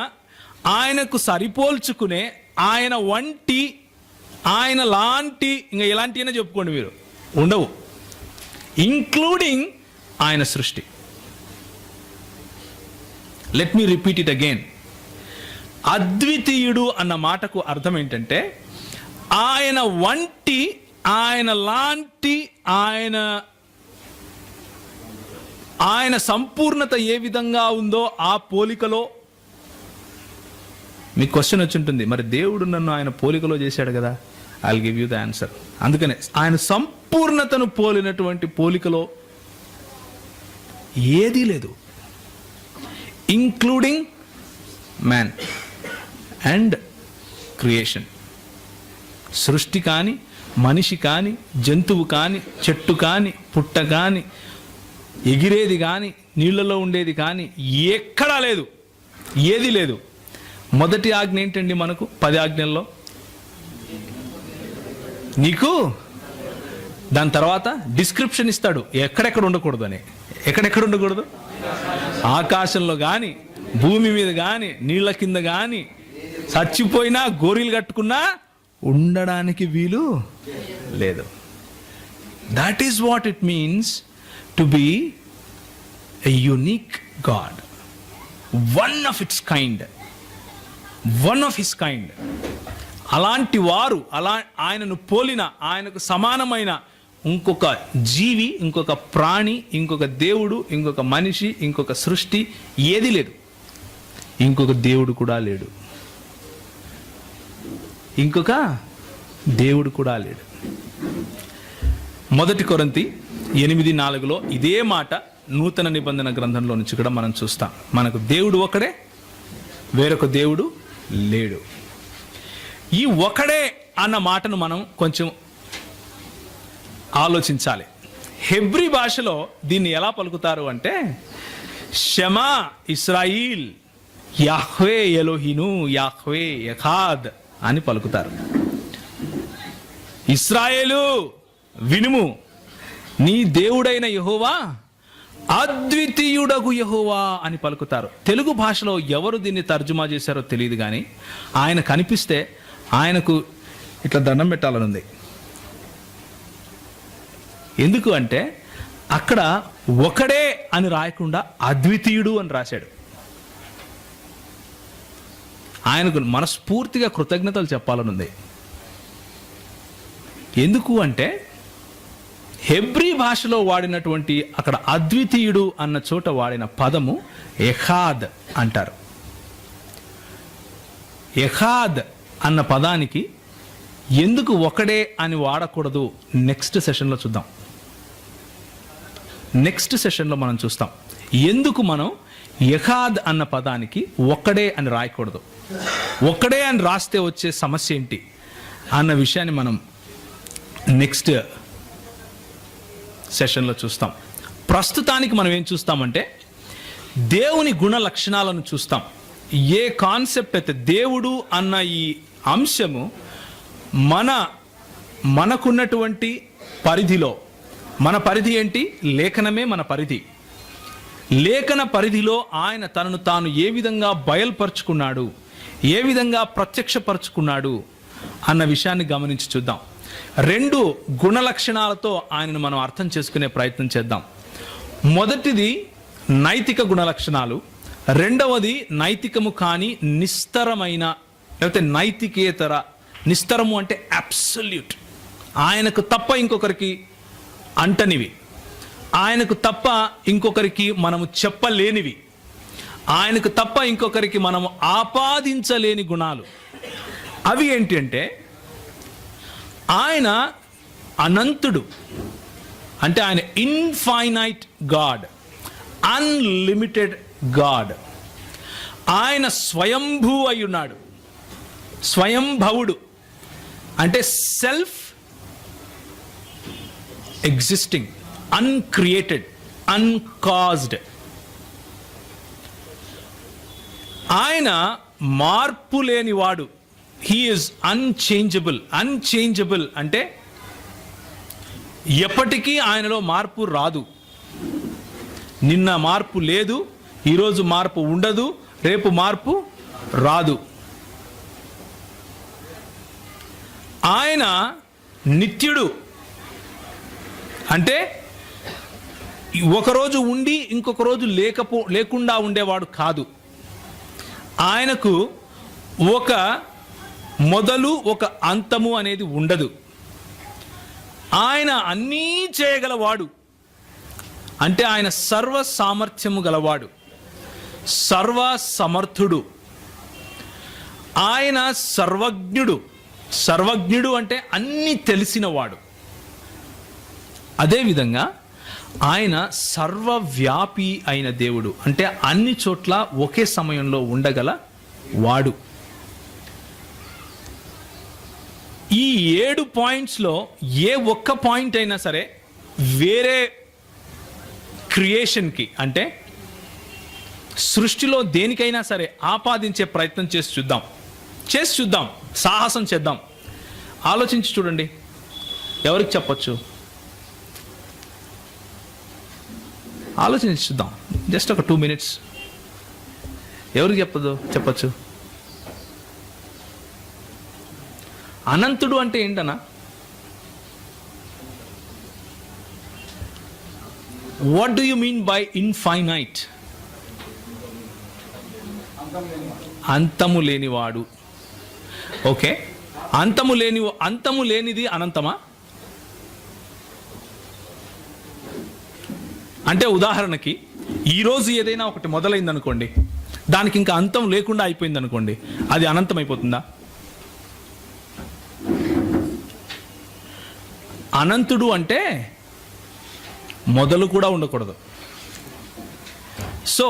ఆయనకు సరిపోల్చుకునే, ఆయన వంటి, ఆయన లాంటి, ఇంకా ఎలాంటి అయినా చెప్పుకోండి మీరు, ఉండవు. ఇంక్లూడింగ్ ఆయన సృష్టి. Let me repeat it again. అద్వితీయుడు అన్న మాటకు అర్థం ఏంటంటే ఆయన వంటి, ఆయన లాంటి, ఆయన సంపూర్ణత ఏ విధంగా ఉందో ఆ పోలికలో. మీకు క్వశ్చన్ వచ్చి ఉంటుంది, మరి దేవుడు నన్ను ఆయన పోలికలో చేశాడు కదా. I will give you the answer. అందుకనే ఆయన సంపూర్ణతను పోలినటువంటి పోలికలో ఏదీ లేదు, ఇంక్లూడింగ్ మ్యాన్ అండ్ క్రియేషన్. సృష్టి కానీ, మనిషి కానీ, జంతువు కానీ, చెట్టు కానీ, పుట్ట కానీ, ఎగిరేది కానీ, నీళ్లలో ఉండేది కానీ ఎక్కడా లేదు, ఏది లేదు. మొదటి ఆజ్ఞ ఏంటండి మనకు 10 ఆజ్ఞల్లో? నీకు దాని తర్వాత డిస్క్రిప్షన్ ఇస్తాడు ఎక్కడెక్కడ ఉండకూడదు అని. ఎక్కడెక్కడ ఉండకూడదు? ఆకాశంలో కానీ, భూమి మీద కానీ, నీళ్ల కింద కానీ, చచ్చిపోయినా గోరీలు కట్టుకున్నా ఉండడానికి వీలు లేదు. That is what it means to be a unique God, one of it's kind, one of his kind. అలాంటి వారు, ఆయనను పోలిన, ఆయనకు సమానమైన ఇంకొక జీవి, ఇంకొక ప్రాణి, ఇంకొక దేవుడు, ఇంకొక మనిషి, ఇంకొక సృష్టి ఏది లేదు. ఇంకొక దేవుడు కూడా లేడు. ఇంకొక దేవుడు కూడా లేడు. 1 కొరింథీ 8:4 ఇదే మాట నూతన నిబంధన గ్రంథంలో నుంచి కూడా మనం చూస్తాం. మనకు దేవుడు ఒకడే, వేరొక దేవుడు లేడు. ఈ ఒకడే అన్న మాటను మనం కొంచెం ఆలోచించాలి. హెబ్రీ భాషలో దీన్ని ఎలా పలుకుతారు అంటే షమా ఇస్రాయిల్ యాహ్వే ఎలోహిను యాహ్వే యఖాద్ అని పలుకుతారు. ఇస్రాయేలు వినుము, నీ దేవుడైన యెహోవా అద్వితీయుడగు యెహోవా అని పలుకుతారు. తెలుగు భాషలో ఎవరు దీన్ని తర్జుమా చేశారో తెలియదు, కానీ ఆయన కనిపిస్తే ఆయనకు ఇట్లా దండం పెట్టాలనుంది. ఎందుకు అంటే అక్కడ ఒకడే అని రాయకుండా అద్వితీయుడు అని రాశాడు. ఆయనకు మనస్ఫూర్తిగా కృతజ్ఞతలు చెప్పాలనుంది. ఎందుకు అంటే హెబ్రీ భాషలో వాడినటువంటి అక్కడ అద్వితీయుడు అన్న చోట వాడిన పదము ఎఖాద్ అంటారు. ఎఖాద్ అన్న పదానికి ఎందుకు ఒకడే అని వాడకూడదు నెక్స్ట్ సెషన్లో చూద్దాం. నెక్స్ట్ సెషన్లో మనం చూస్తాం ఎందుకు మనం ఎఖాద్ అన్న పదానికి ఒక్కడే అని రాయకూడదు, ఒక్కడే అని రాస్తే వచ్చే సమస్య ఏంటి అన్న విషయాన్ని మనం నెక్స్ట్ సెషన్లో చూస్తాం. ప్రస్తుతానికి మనం ఏం చూస్తామంటే దేవుని గుణ లక్షణాలను చూస్తాం. ఏ కాన్సెప్ట్ అయితే దేవుడు అన్న ఈ అంశము మనకున్నటువంటి పరిధిలో, మన పరిధి ఏంటి? లేఖనమే మన పరిధి. లేఖన పరిధిలో ఆయన తనను తాను ఏ విధంగా బయలుపరుచుకున్నాడు, ఏ విధంగా ప్రత్యక్షపరుచుకున్నాడు అన్న విషయాన్ని గమనించి చూద్దాం. 2 గుణ లక్షణాలతో ఆయనను మనం అర్థం చేసుకునే ప్రయత్నం చేద్దాం. మొదటిది నైతిక గుణ లక్షణాలు, రెండవది నైతికము కాని నిస్తరమైన, లేకపోతే నైతికేతర. నిస్తరము అంటే అబ్సల్యూట్, ఆయనకు తప్ప ఇంకొకరికి అంటనివి, ఆయనకు తప్ప ఇంకొకరికి మనము చెప్పలేనివి, ఆయనకు తప్ప ఇంకొకరికి మనము ఆపాదించలేని గుణాలు. అవి ఏంటి అంటే ఆయన అనంతుడు, అంటే ఆయన ఇన్ఫైనైట్ గాడ్, అన్లిమిటెడ్ గాడ్. ఆయన స్వయంభూ అయి ఉన్నాడు, స్వయంభవుడు అంటే సెల్ఫ్ ఎగ్జిస్టింగ్, అన్క్రియేటెడ్, అన్కాజ్డ్. ఆయన మార్పు లేనివాడు. He is unchangeable. అన్చేంజబుల్ అంటే ఎప్పటికీ ఆయనలో మార్పు రాదు. నిన్న మార్పు లేదు, ఈరోజు మార్పు ఉండదు, రేపు మార్పు రాదు. ఆయన నిత్యుడు, అంటే ఒకరోజు ఉండి ఇంకొక రోజు లేకుండా ఉండేవాడు కాదు. ఆయనకు ఒక మొదలు ఒక అంతము అనేది ఉండదు. ఆయన అన్నీ చేయగలవాడు, అంటే ఆయన సర్వ సామర్థ్యము గలవాడు, సర్వ సమర్థుడు. ఆయన సర్వజ్ఞుడు. సర్వజ్ఞుడు అంటే అన్నీ తెలిసినవాడు. అదేవిధంగా ఆయన సర్వవ్యాపి అయిన దేవుడు, అంటే అన్ని చోట్ల ఒకే సమయంలో ఉండగల వాడు. ఈ 7 పాయింట్స్లో ఏ ఒక్క పాయింట్ అయినా సరే వేరే క్రియేషన్కి, అంటే సృష్టిలో దేనికైనా సరే ఆపాదించే ప్రయత్నం చేసి చూద్దాం, సాహసం చేద్దాం. ఆలోచించి చూడండి, ఎవరికి చెప్పచ్చు? ఆలోచించి చూద్దాం, జస్ట్ ఒక 2 minutes. ఎవరికి చెప్పచ్చు? అనంతుడు అంటే ఏంటన్నా? What do you mean by infinite? అంతము లేనివాడు. ఓకే, అంతము లేనిది అనంతమా? అంటే ఉదాహరణకి ఈరోజు ఏదైనా ఒకటి మొదలైంది అనుకోండి, దానికి ఇంకా అంతం లేకుండా అయిపోయింది అనుకోండి, అది అనంతం అయిపోతుందా? అనంతుడు అంటే మొదలు కూడా ఉండకూడదు. So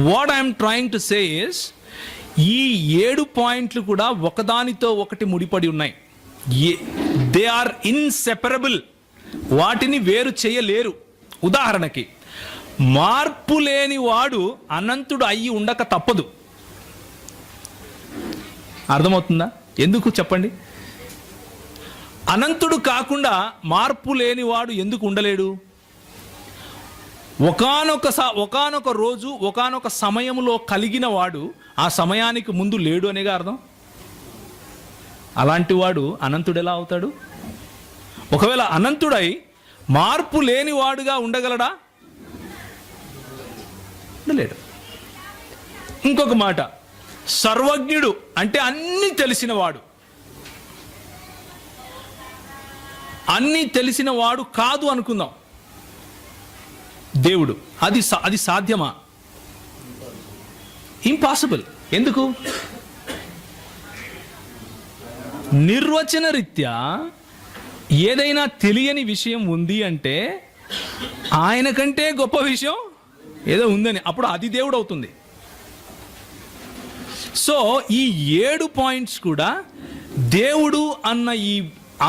what I'm trying to say is, ఈ 7 పాయింట్లు కూడా ఒకదానితో ఒకటి ముడిపడి ఉన్నాయి. They are inseparable. వాటిని వేరు చేయలేరు. ఉదాహరణకి, మార్పు లేని వాడు అనంతుడు అయ్యి ఉండక తప్పదు. అర్థమవుతుందా? ఎందుకు చెప్పండి? అనంతుడు కాకుండా మార్పు లేని వాడు ఎందుకు ఉండలేడు? ఒకానొక రోజు ఒకానొక సమయంలో కలిగిన వాడు ఆ సమయానికి ముందు లేడు అనేగా అర్థం. అలాంటి వాడు అనంతుడు ఎలా అవుతాడు? ఒకవేళ అనంతుడై మార్పు లేని వాడుగా ఉండగలడా? ఉండలేడు. ఇంకొక మాట, సర్వజ్ఞుడు అంటే అన్నీ తెలిసినవాడు. అన్నీ తెలిసిన వాడు కాదు అనుకుందాం దేవుడు. అది సాధ్యమా? ఇంపాసిబుల్. ఎందుకు? నిర్వచన రీత్యా ఏదైనా తెలియని విషయం ఉంది అంటే ఆయన కంటే గొప్ప విషయం ఏదో ఉందని, అప్పుడు అది దేవుడు అవుతుంది. సో ఈ 7 పాయింట్స్ కూడా దేవుడు అన్న ఈ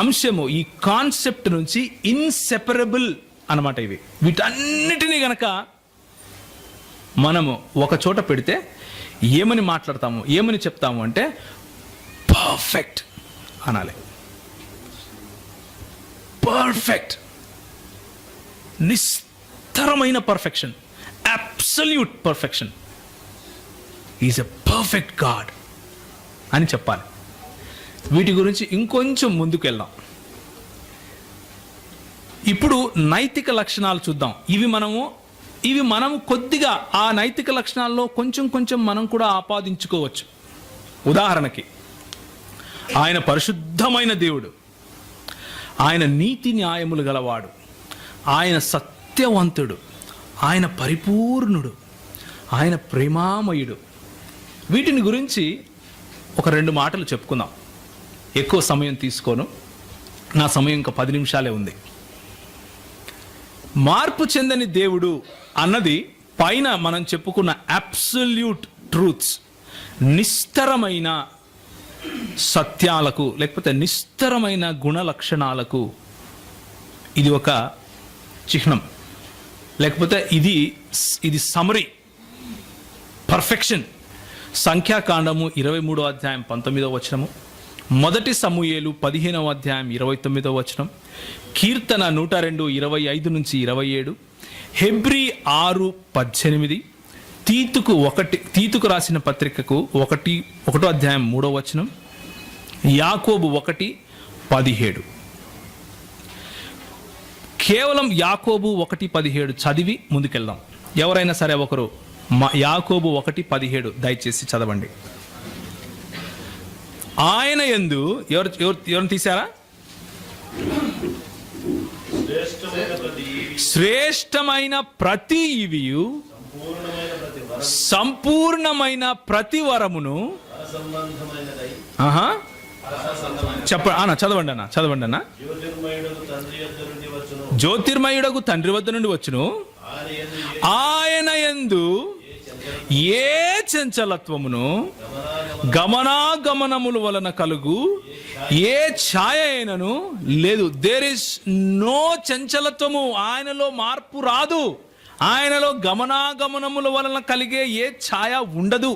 అంశము, ఈ కాన్సెప్ట్ నుంచి ఇన్సెపరబుల్ అన్నమాట. ఇవి వీటన్నిటినీ గనక మనము ఒక చోట పెడితే ఏమని మాట్లాడతాము, ఏమని చెప్తాము అంటే పర్ఫెక్ట్ అనాలి. పర్ఫెక్ట్, నిస్తరమైన perfection, absolute perfection. Is a perfect God అని చెప్పాలి. వీటి గురించి ఇంకొంచెం ముందుకు వెళ్దాం. ఇప్పుడు నైతిక లక్షణాలు చూద్దాం. ఇవి మనము కొద్దిగా ఆ నైతిక లక్షణాల్లో కొంచెం మనం కూడా ఆపాదించుకోవచ్చు. ఉదాహరణకి, ఆయన పరిశుద్ధమైన దేవుడు, ఆయన నీతి న్యాయములు గలవాడు, ఆయన సత్యవంతుడు, ఆయన పరిపూర్ణుడు, ఆయన ప్రేమామయుడు. వీటిని గురించి ఒక 2 మాటలు చెప్పుకుందాం. ఎక్కువ సమయం తీసుకోను, నా సమయం ఇంకా 10 నిమిషాలే ఉంది. మార్పు చెందని దేవుడు అన్నది పైన మనం చెప్పుకున్న అబ్సల్యూట్ ట్రూత్స్, నిస్తరమైన సత్యాలకు లేకపోతే నిస్తరమైన గుణ లక్షణాలకు ఇది ఒక చిహ్నం, లేకపోతే ఇది సమరీ, పర్ఫెక్షన్. సంఖ్యాకాండము 23వ అధ్యాయం 19వ వచనము, 1 సమూయేలు 15వ అధ్యాయం 29వ వచనం, కీర్తన 102 25 నుంచి 27, హెబ్రీ 6:18, తీతుకు రాసిన పత్రికకు 1వ అధ్యాయం 3వ వచనం, యాకోబు 1:17. కేవలం యాకోబు 1:17 చదివి ముందుకెళ్దాం. ఎవరైనా సరే ఒకరు యాకోబు 1:17 దయచేసి చదవండి. ఆయన యందు ఎవరు తీశారా? శ్రేష్టమైన ప్రతి ఇవియు, సంపూర్ణమైన ప్రతి వరమును చదవండి అన్న. జ్యోతిర్మయుడగు తండ్రి వద్ద నుండి వచ్చును, ఆయన యందు ఏ చంచలత్వమును గమనాగమనముల వలన కలుగు ఏ ఛాయ అయినను లేదు. దేర్ ఇస్ నో చంచలత్వము, ఆయనలో మార్పు రాదు, ఆయనలో గమనాగమనముల వలన కలిగే ఏ ఛాయ ఉండదు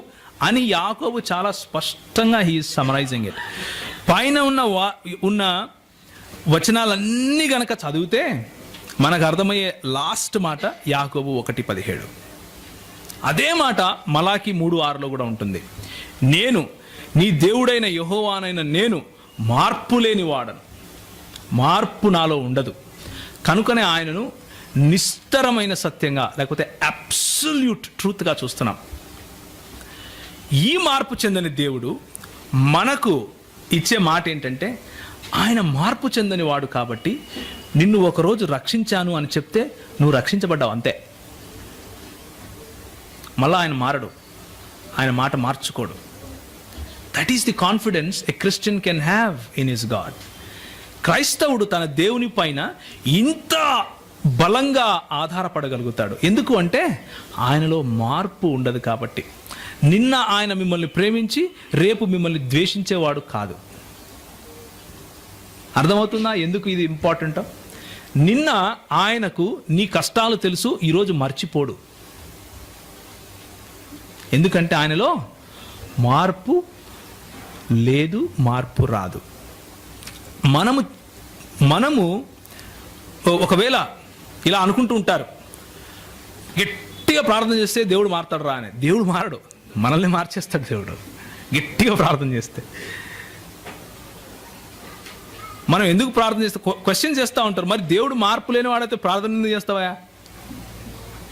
అని యాకోబు చాలా స్పష్టంగా హీ ఈజ్ సమరైజింగ్ ఇట్. పైన ఉన్న వచనాలన్నీ గనక చదివితే మనకు అర్థమయ్యే లాస్ట్ మాట యాకోబు 1:17. అదే మాట మలాకి 3:6లో కూడా ఉంటుంది. నేను నీ దేవుడైన యెహోవానైన నేను మార్పు లేని వాడను, మార్పు నాలో ఉండదు, కనుకనే ఆయనను నిస్తరమైన సత్యంగా లేకపోతే అబ్సల్యూట్ ట్రూత్గా చూస్తున్నాం. ఈ మార్పు చెందని దేవుడు మనకు ఇచ్చే మాట ఏంటంటే, ఆయన మార్పు చెందని వాడు కాబట్టి నిన్ను ఒకరోజు రక్షించాను అని చెప్తే నువ్వు రక్షించబడ్డావు అంతే. మళ్ళా ఆయన మారడు, ఆయన మాట మార్చుకోడు. That is the confidence a Christian can have in his God. క్రైస్తవుడు తన దేవుని పైన ఇంత బలంగా ఆధారపడగలుగుతాడు. ఎందుకు అంటే ఆయనలో మార్పు ఉండదు కాబట్టి. నిన్న ఆయన మిమ్మల్ని ప్రేమించి రేపు మిమ్మల్ని ద్వేషించేవాడు కాదు. అర్థమవుతుందా ఎందుకు ఇది ఇంపార్టెంట్? నిన్న ఆయనకు నీ కష్టాలు తెలుసు, ఈరోజు మర్చిపోడు. ఎందుకంటే ఆయనలో మార్పు లేదు, మార్పు రాదు. మనము ఒకవేళ ఇలా అనుకుంటూ ఉంటారు, గట్టిగా ప్రార్థన చేస్తే దేవుడు మారుతాడు రా అని. దేవుడు మారడు, మనల్ని మార్చేస్తాడు దేవుడు గట్టిగా ప్రార్థన చేస్తే. మనం ఎందుకు ప్రార్థన చేస్తే క్వశ్చన్ చేస్తూ ఉంటారు, మరి దేవుడు మార్పు లేని వాడైతే ప్రార్థన ఎందుకు చేస్తావా?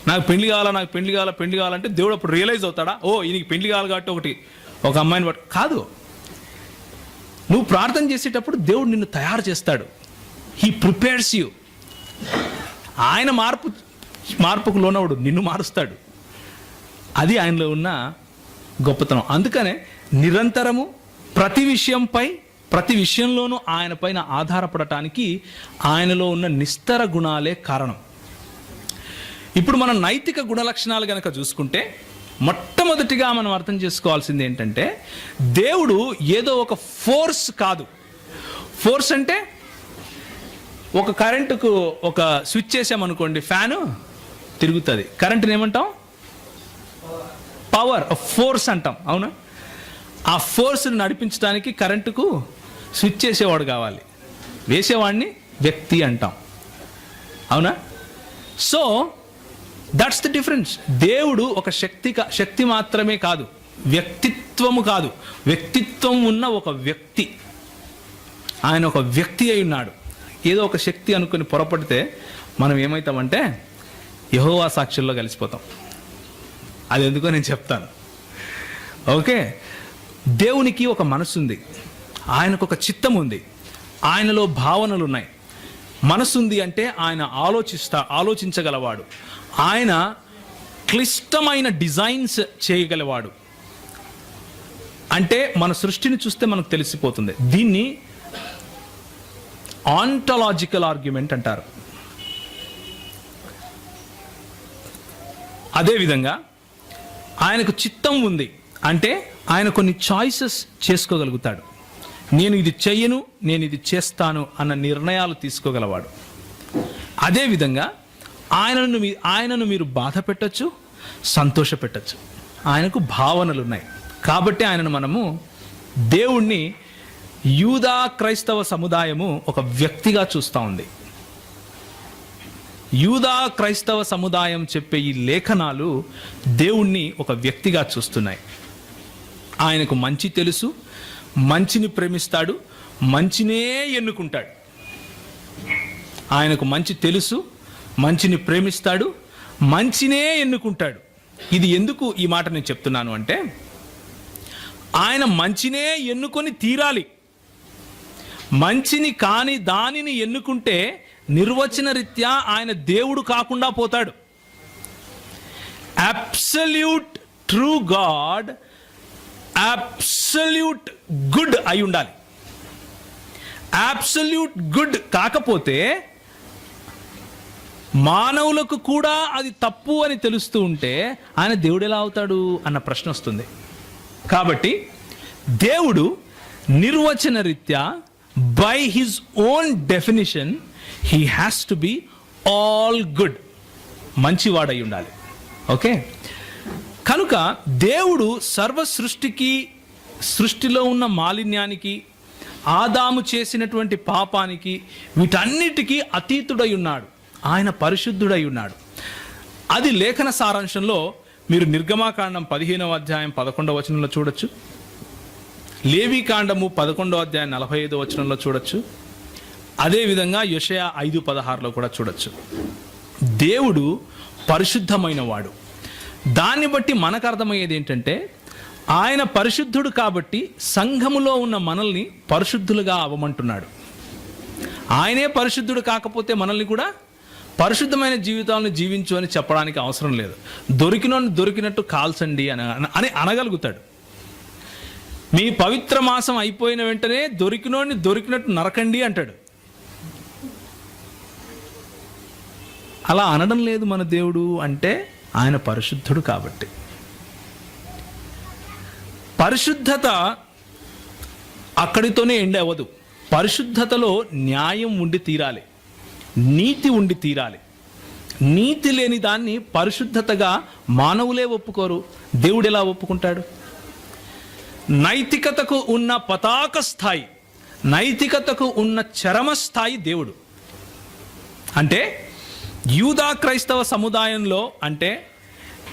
నాకు పెళ్లి కావాలంటే దేవుడు అప్పుడు రియలైజ్ అవుతాడా, ఓ ఈయనకి పెళ్లి కావాలి కాబట్టి ఒక అమ్మాయిని బట్టి కాదు. నువ్వు ప్రార్థన చేసేటప్పుడు దేవుడు నిన్ను తయారు చేస్తాడు. He prepares you. ఆయన మార్పుకు లోనవుడు, నిన్ను మారుస్తాడు. అది ఆయనలో ఉన్న గొప్పతనం. అందుకనే నిరంతరము ప్రతి విషయంలోనూ ఆయన పైన ఆధారపడటానికి ఆయనలో ఉన్న నిస్తర గుణాలే కారణం. ఇప్పుడు మనం నైతిక గుణలక్షణాలు గనక చూసుకుంటే, మొట్టమొదటిగా మనం అర్థం చేసుకోవాల్సింది ఏంటంటే, దేవుడు ఏదో ఒక ఫోర్స్ కాదు. ఫోర్స్ అంటే ఒక కరెంటుకు ఒక స్విచ్ చేసామనుకోండి, ఫ్యాను తిరుగుతుంది. కరెంటుని ఏమంటాం? పవర్, ఫోర్స్ అంటాం, అవునా? ఆ ఫోర్స్ని నడిపించడానికి కరెంటుకు స్విచ్ చేసేవాడు కావాలి, వేసేవాడిని వ్యక్తి అంటాం, అవునా? So that's the difference. దేవుడు ఒక శక్తి మాత్రమే కాదు, వ్యక్తిత్వము కాదు, వ్యక్తిత్వం ఉన్న ఒక వ్యక్తి. ఆయన ఒక వ్యక్తి అయి ఉన్నాడు. ఏదో ఒక శక్తి అనుకుని పొరపడితే మనం ఏమవుతామంటే యెహోవా సాక్షుల్లో కలిసిపోతాం. అది ఎందుకో నేను చెప్తాను. ఓకే, దేవునికి ఒక మనసు ఉంది, ఆయనకు ఒక చిత్తం ఉంది, ఆయనలో భావనలు ఉన్నాయి. మనసు ఉంది అంటే ఆయన ఆలోచించగలవాడు, ఆయన క్లిష్టమైన డిజైన్స్ చేయగలవాడు. అంటే మన సృష్టిని చూస్తే మనకు తెలిసిపోతుంది. దీన్ని ఆంటలాజికల్ ఆర్గ్యుమెంట్ అంటారు. అదేవిధంగా ఆయనకు చిత్తం ఉంది అంటే ఆయన కొన్ని చాయిసెస్ చేసుకోగలుగుతాడు. నేను ఇది చెయ్యను, నేను ఇది చేస్తాను అన్న నిర్ణయాలు తీసుకోగలవాడు. అదేవిధంగా ఆయనను మీరు బాధ పెట్టచ్చు, సంతోష పెట్టచ్చు. ఆయనకు భావనలు ఉన్నాయి. కాబట్టి ఆయనను మనము, దేవుణ్ణి యూదా క్రైస్తవ సముదాయము ఒక వ్యక్తిగా చూస్తూ ఉంది. యూదా క్రైస్తవ సముదాయం చెప్పే ఈ లేఖనాలు దేవుణ్ణి ఒక వ్యక్తిగా చూస్తున్నాయి. ఆయనకు మంచి తెలుసు, మంచిని ప్రేమిస్తాడు, మంచినే ఎన్నుకుంటాడు. ఆయనకు మంచి తెలుసు, మంచిని ప్రేమిస్తాడు, మంచినే ఎన్నుకుంటాడు. ఇది ఎందుకు ఈ మాట నేను చెప్తున్నాను అంటే, ఆయన మంచినే ఎన్నుకొని తీరాలి. మంచిని కాని దానిని ఎన్నుకుంటే నిర్వచన రీత్యా ఆయన దేవుడు కాకుండా పోతాడు. Absolute true God absolute good అయి ఉండాలి. అబ్సల్యూట్ గుడ్ కాకపోతే మానవులకు కూడా అది తప్పు అని తెలుస్తూ ఉంటే ఆయన దేవుడు ఎలా అవుతాడు అన్న ప్రశ్న వస్తుంది. కాబట్టి దేవుడు నిర్వచన రీత్యా by his own definition he has to be all good, మంచివాడై ఉండాలి. ఓకే, కనుక దేవుడు సర్వ సృష్టిలో ఉన్న మాలిన్యానికి, ఆదాము చేసినటువంటి పాపానికి, వీటన్నిటికీ అతీతుడై ఉన్నాడు. ఆయన పరిశుద్ధుడై ఉన్నాడు. అది లేఖన సారాంశంలో మీరు నిర్గమాకాండం 15వ అధ్యాయం 11వ వచనంలో చూడొచ్చు, లేవీకాండము 11వ అధ్యాయం 45వ వచనంలో చూడొచ్చు, అదేవిధంగా యెషయా 5:16లో కూడా చూడొచ్చు. దేవుడు పరిశుద్ధమైన వాడు. దాన్ని బట్టి మనకు అర్థమయ్యేది ఏంటంటే, ఆయన పరిశుద్ధుడు కాబట్టి సంఘములో ఉన్న మనల్ని పరిశుద్ధులుగా అవ్వమంటున్నాడు. ఆయనే పరిశుద్ధుడు కాకపోతే మనల్ని కూడా పరిశుద్ధమైన జీవితాలను జీవించు అని చెప్పడానికి అవసరం లేదు. దొరికినట్టు కాల్చండి అని అనగలుగుతాడు. మీ పవిత్ర మాసం అయిపోయిన వెంటనే దొరికినట్టు నరకండి అంటాడు. అలా అనడం లేదు మన దేవుడు, అంటే ఆయన పరిశుద్ధుడు కాబట్టి. పరిశుద్ధత అక్కడితోనే ఎండ్ అవ్వదు. పరిశుద్ధతలో న్యాయం ఉండి తీరాలి, నీతి ఉండి తీరాలి. నీతి లేని దాన్ని పరిశుద్ధతగా మానవులే ఒప్పుకోరు, దేవుడు ఎలా ఒప్పుకుంటాడు? నైతికతకు ఉన్న పతాక స్థాయి, నైతికతకు ఉన్న చరమ స్థాయి దేవుడు. అంటే యూదా క్రైస్తవ సముదాయంలో, అంటే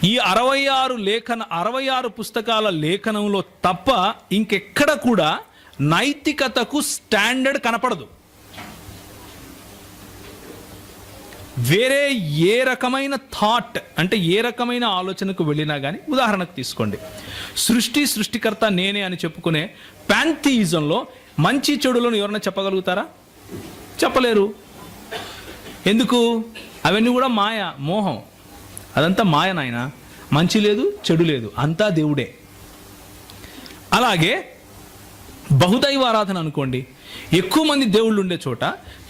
ఈ 66 పుస్తకాల లేఖనంలో తప్ప ఇంకెక్కడ కూడా నైతికతకు స్టాండర్డ్ కనపడదు. వేరే ఏ రకమైన థాట్, అంటే ఏ రకమైన ఆలోచనకు వెళ్ళినా కానీ, ఉదాహరణకు తీసుకోండి, సృష్టికర్త నేనే అని చెప్పుకునే ప్యాంథియిజంలో మంచి చెడులను ఎవరైనా చెప్పగలుగుతారా? చెప్పలేరు. ఎందుకు? అవన్నీ కూడా మాయ, మోహం. అదంతా మాయ నాయన. మంచి లేదు, చెడు లేదు, అంతా దేవుడే. అలాగే బహుదైవ ఆరాధన అనుకోండి, ఎక్కువ మంది దేవుళ్ళు ఉండే చోట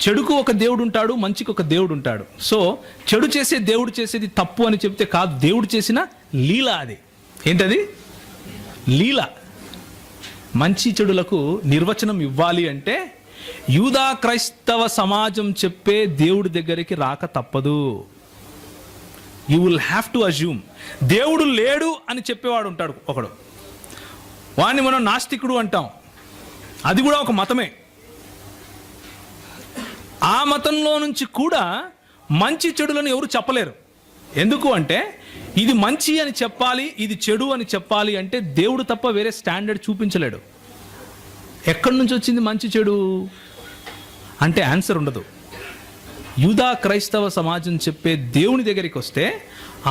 చెడుకు ఒక దేవుడు ఉంటాడు, మంచికి ఒక దేవుడు ఉంటాడు. సో చెడు చేసే దేవుడు చేసేది తప్పు అని చెప్తే కాదు, దేవుడు చేసిన లీల అది. ఏంటది? లీల. మంచి చెడులకు నిర్వచనం ఇవ్వాలి అంటే యూదా క్రైస్తవ సమాజం చెప్పే దేవుడి దగ్గరికి రాక తప్పదు. You will have to assume. దేవుడు లేడు అని చెప్పేవాడు ఉంటాడు ఒకడు, వాడిని మనం నాస్తికుడు అంటాం. అది కూడా ఒక మతమే. ఆ మతంలో నుంచి కూడా మంచి చెడులను ఎవరు చెప్పలేరు. ఎందుకు అంటే ఇది మంచి అని చెప్పాలి, ఇది చెడు అని చెప్పాలి అంటే దేవుడు తప్ప వేరే స్టాండర్డ్ చూపించలేడు. ఎక్కడి నుంచి వచ్చింది మంచి చెడు అంటే ఆన్సర్ ఉండదు. యూదా క్రైస్తవ సమాజం చెప్పే దేవుని దగ్గరికి వస్తే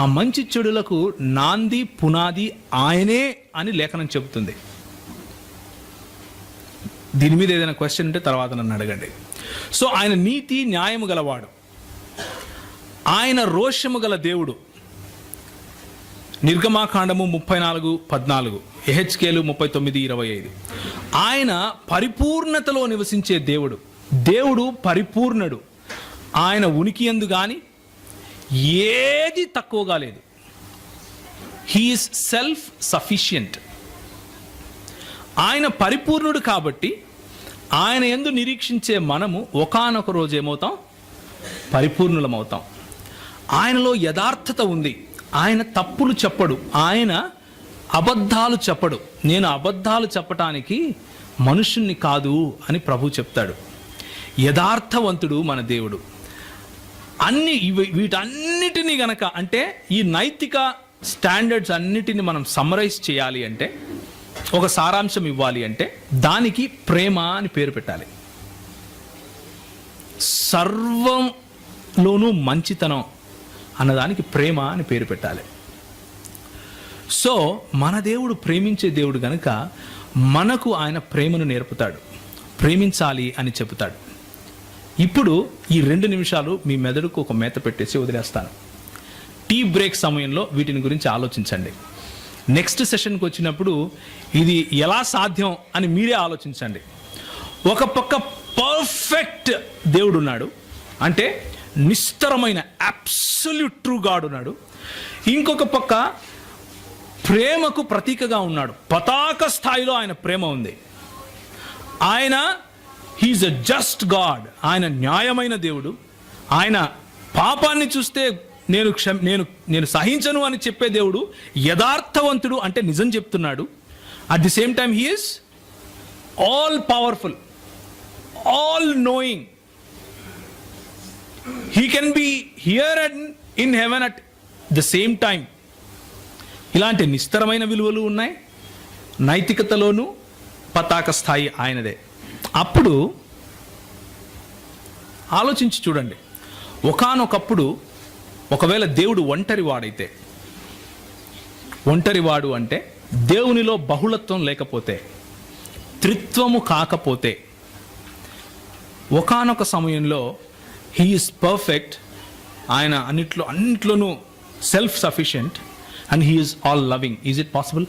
ఆ మంచి చెడులకు నాంది పునాది ఆయనే అని లేఖనం చెబుతుంది. దీని మీద ఏదైనా క్వశ్చన్ ఉంటే తర్వాత నన్ను అడగండి. సో ఆయన నీతి న్యాయము గలవాడు, ఆయన రోషము గల దేవుడు. నిర్గమాకాండము 34:14, ఎహెచ్కేలు 39:25. ఆయన పరిపూర్ణతలో నివసించే దేవుడు. దేవుడు పరిపూర్ణుడు. ఆయన ఉనికి యందు కానీ ఏది తక్కువగా లేదు. He's self sufficient. ఆయన పరిపూర్ణుడు కాబట్టి ఆయన యందు నిరీక్షించే మనము ఒకానొక రోజు ఏమవుతాం? పరిపూర్ణులమవుతాం. ఆయనలో యథార్థత ఉంది. ఆయన తప్పులు చెప్పడు, ఆయన అబద్ధాలు చెప్పడు. నేను అబద్ధాలు చెప్పటానికి మనుషుణ్ణి కాదు అని ప్రభు చెప్తాడు. యథార్థవంతుడు మన దేవుడు. వీటన్నిటినీ గనక, అంటే ఈ నైతిక స్టాండర్డ్స్ అన్నిటిని మనం సమ్మరైజ్ చేయాలి అంటే, ఒక సారాంశం ఇవ్వాలి అంటే దానికి ప్రేమ అని పేరు పెట్టాలి. సర్వంలోనూ మంచితనం అన్నదానికి ప్రేమ అని పేరు పెట్టాలి. సో మన దేవుడు ప్రేమించే దేవుడు గనుక మనకు ఆయన ప్రేమను నేర్పుతాడు, ప్రేమించాలి అని చెబుతాడు. ఇప్పుడు ఈ 2 నిమిషాలు మీ మెదడుకు ఒక మేత పెట్టేసి వదిలేస్తాను. టీ బ్రేక్ సమయంలో వీటిని గురించి ఆలోచించండి. నెక్స్ట్ సెషన్కి వచ్చినప్పుడు ఇది ఎలా సాధ్యం అని మీరే ఆలోచించండి. ఒక పక్క పర్ఫెక్ట్ దేవుడు ఉన్నాడు, అంటే నిస్తరమైన అబ్సల్యూట్ ట్రూ గాడ్ ఉన్నాడు. ఇంకొక పక్క ప్రేమకు ప్రతీకగా ఉన్నాడు. పతాక స్థాయిలో ఆయన ప్రేమ ఉంది. ఆయన హీఈస్ ఎ జస్ట్ గాడ్. ఆయన న్యాయమైన దేవుడు. ఆయన పాపాన్ని చూస్తే నేను సహించను అని చెప్పే దేవుడు. యథార్థవంతుడు, అంటే నిజం చెప్తున్నాడు. At the same time he is all powerful, all knowing. He can be here and in heaven at the same time. ఇలాంటి నిస్తరమైన విలువలు ఉన్నాయి. నైతికతలోనూ పతాక స్థాయి ఆయనదే. అప్పుడు ఆలోచించి చూడండి, ఒకానొకప్పుడు ఒకవేళ దేవుడు ఒంటరివాడైతే, ఒంటరివాడు అంటే దేవునిలో బహుళత్వం లేకపోతే, త్రిత్వము కాకపోతే, ఒకానొక సమయంలో హీ ఈస్ పర్ఫెక్ట్, ఆయన అన్నిట్లోనూ self sufficient, and he is all loving. Is it possible?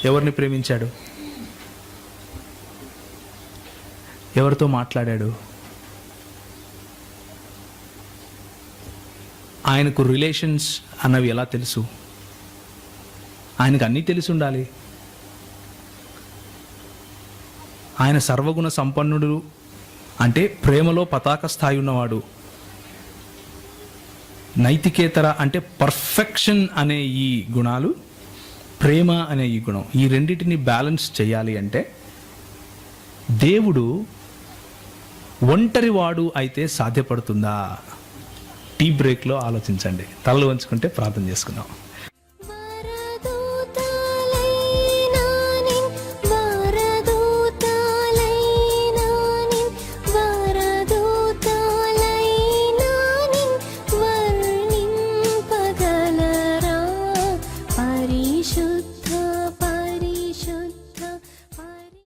ఎవరిని ప్రేమించాడు? ఎవరితో మాట్లాడాడు? ఆయనకు రిలేషన్స్ అన్నవి ఎలా తెలుసు? ఆయనకు అన్నీ తెలిసి ఉండాలి. ఆయన సర్వగుణ సంపన్నుడు, అంటే ప్రేమలో పతాక స్థాయి ఉన్నవాడు. నైతికేతర అంటే పర్ఫెక్షన్ అనే ఈ గుణాలు, ప్రేమ అనే ఈ గుణం, ఈ రెండింటిని బ్యాలెన్స్ చేయాలి అంటే దేవుడు ఒంటరివాడు అయితే సాధ్యపడుతుందా? టీ బ్రేక్లో ఆలోచించండి. తలలు వంచుకుంటే ప్రార్థన చేసుకుందాం.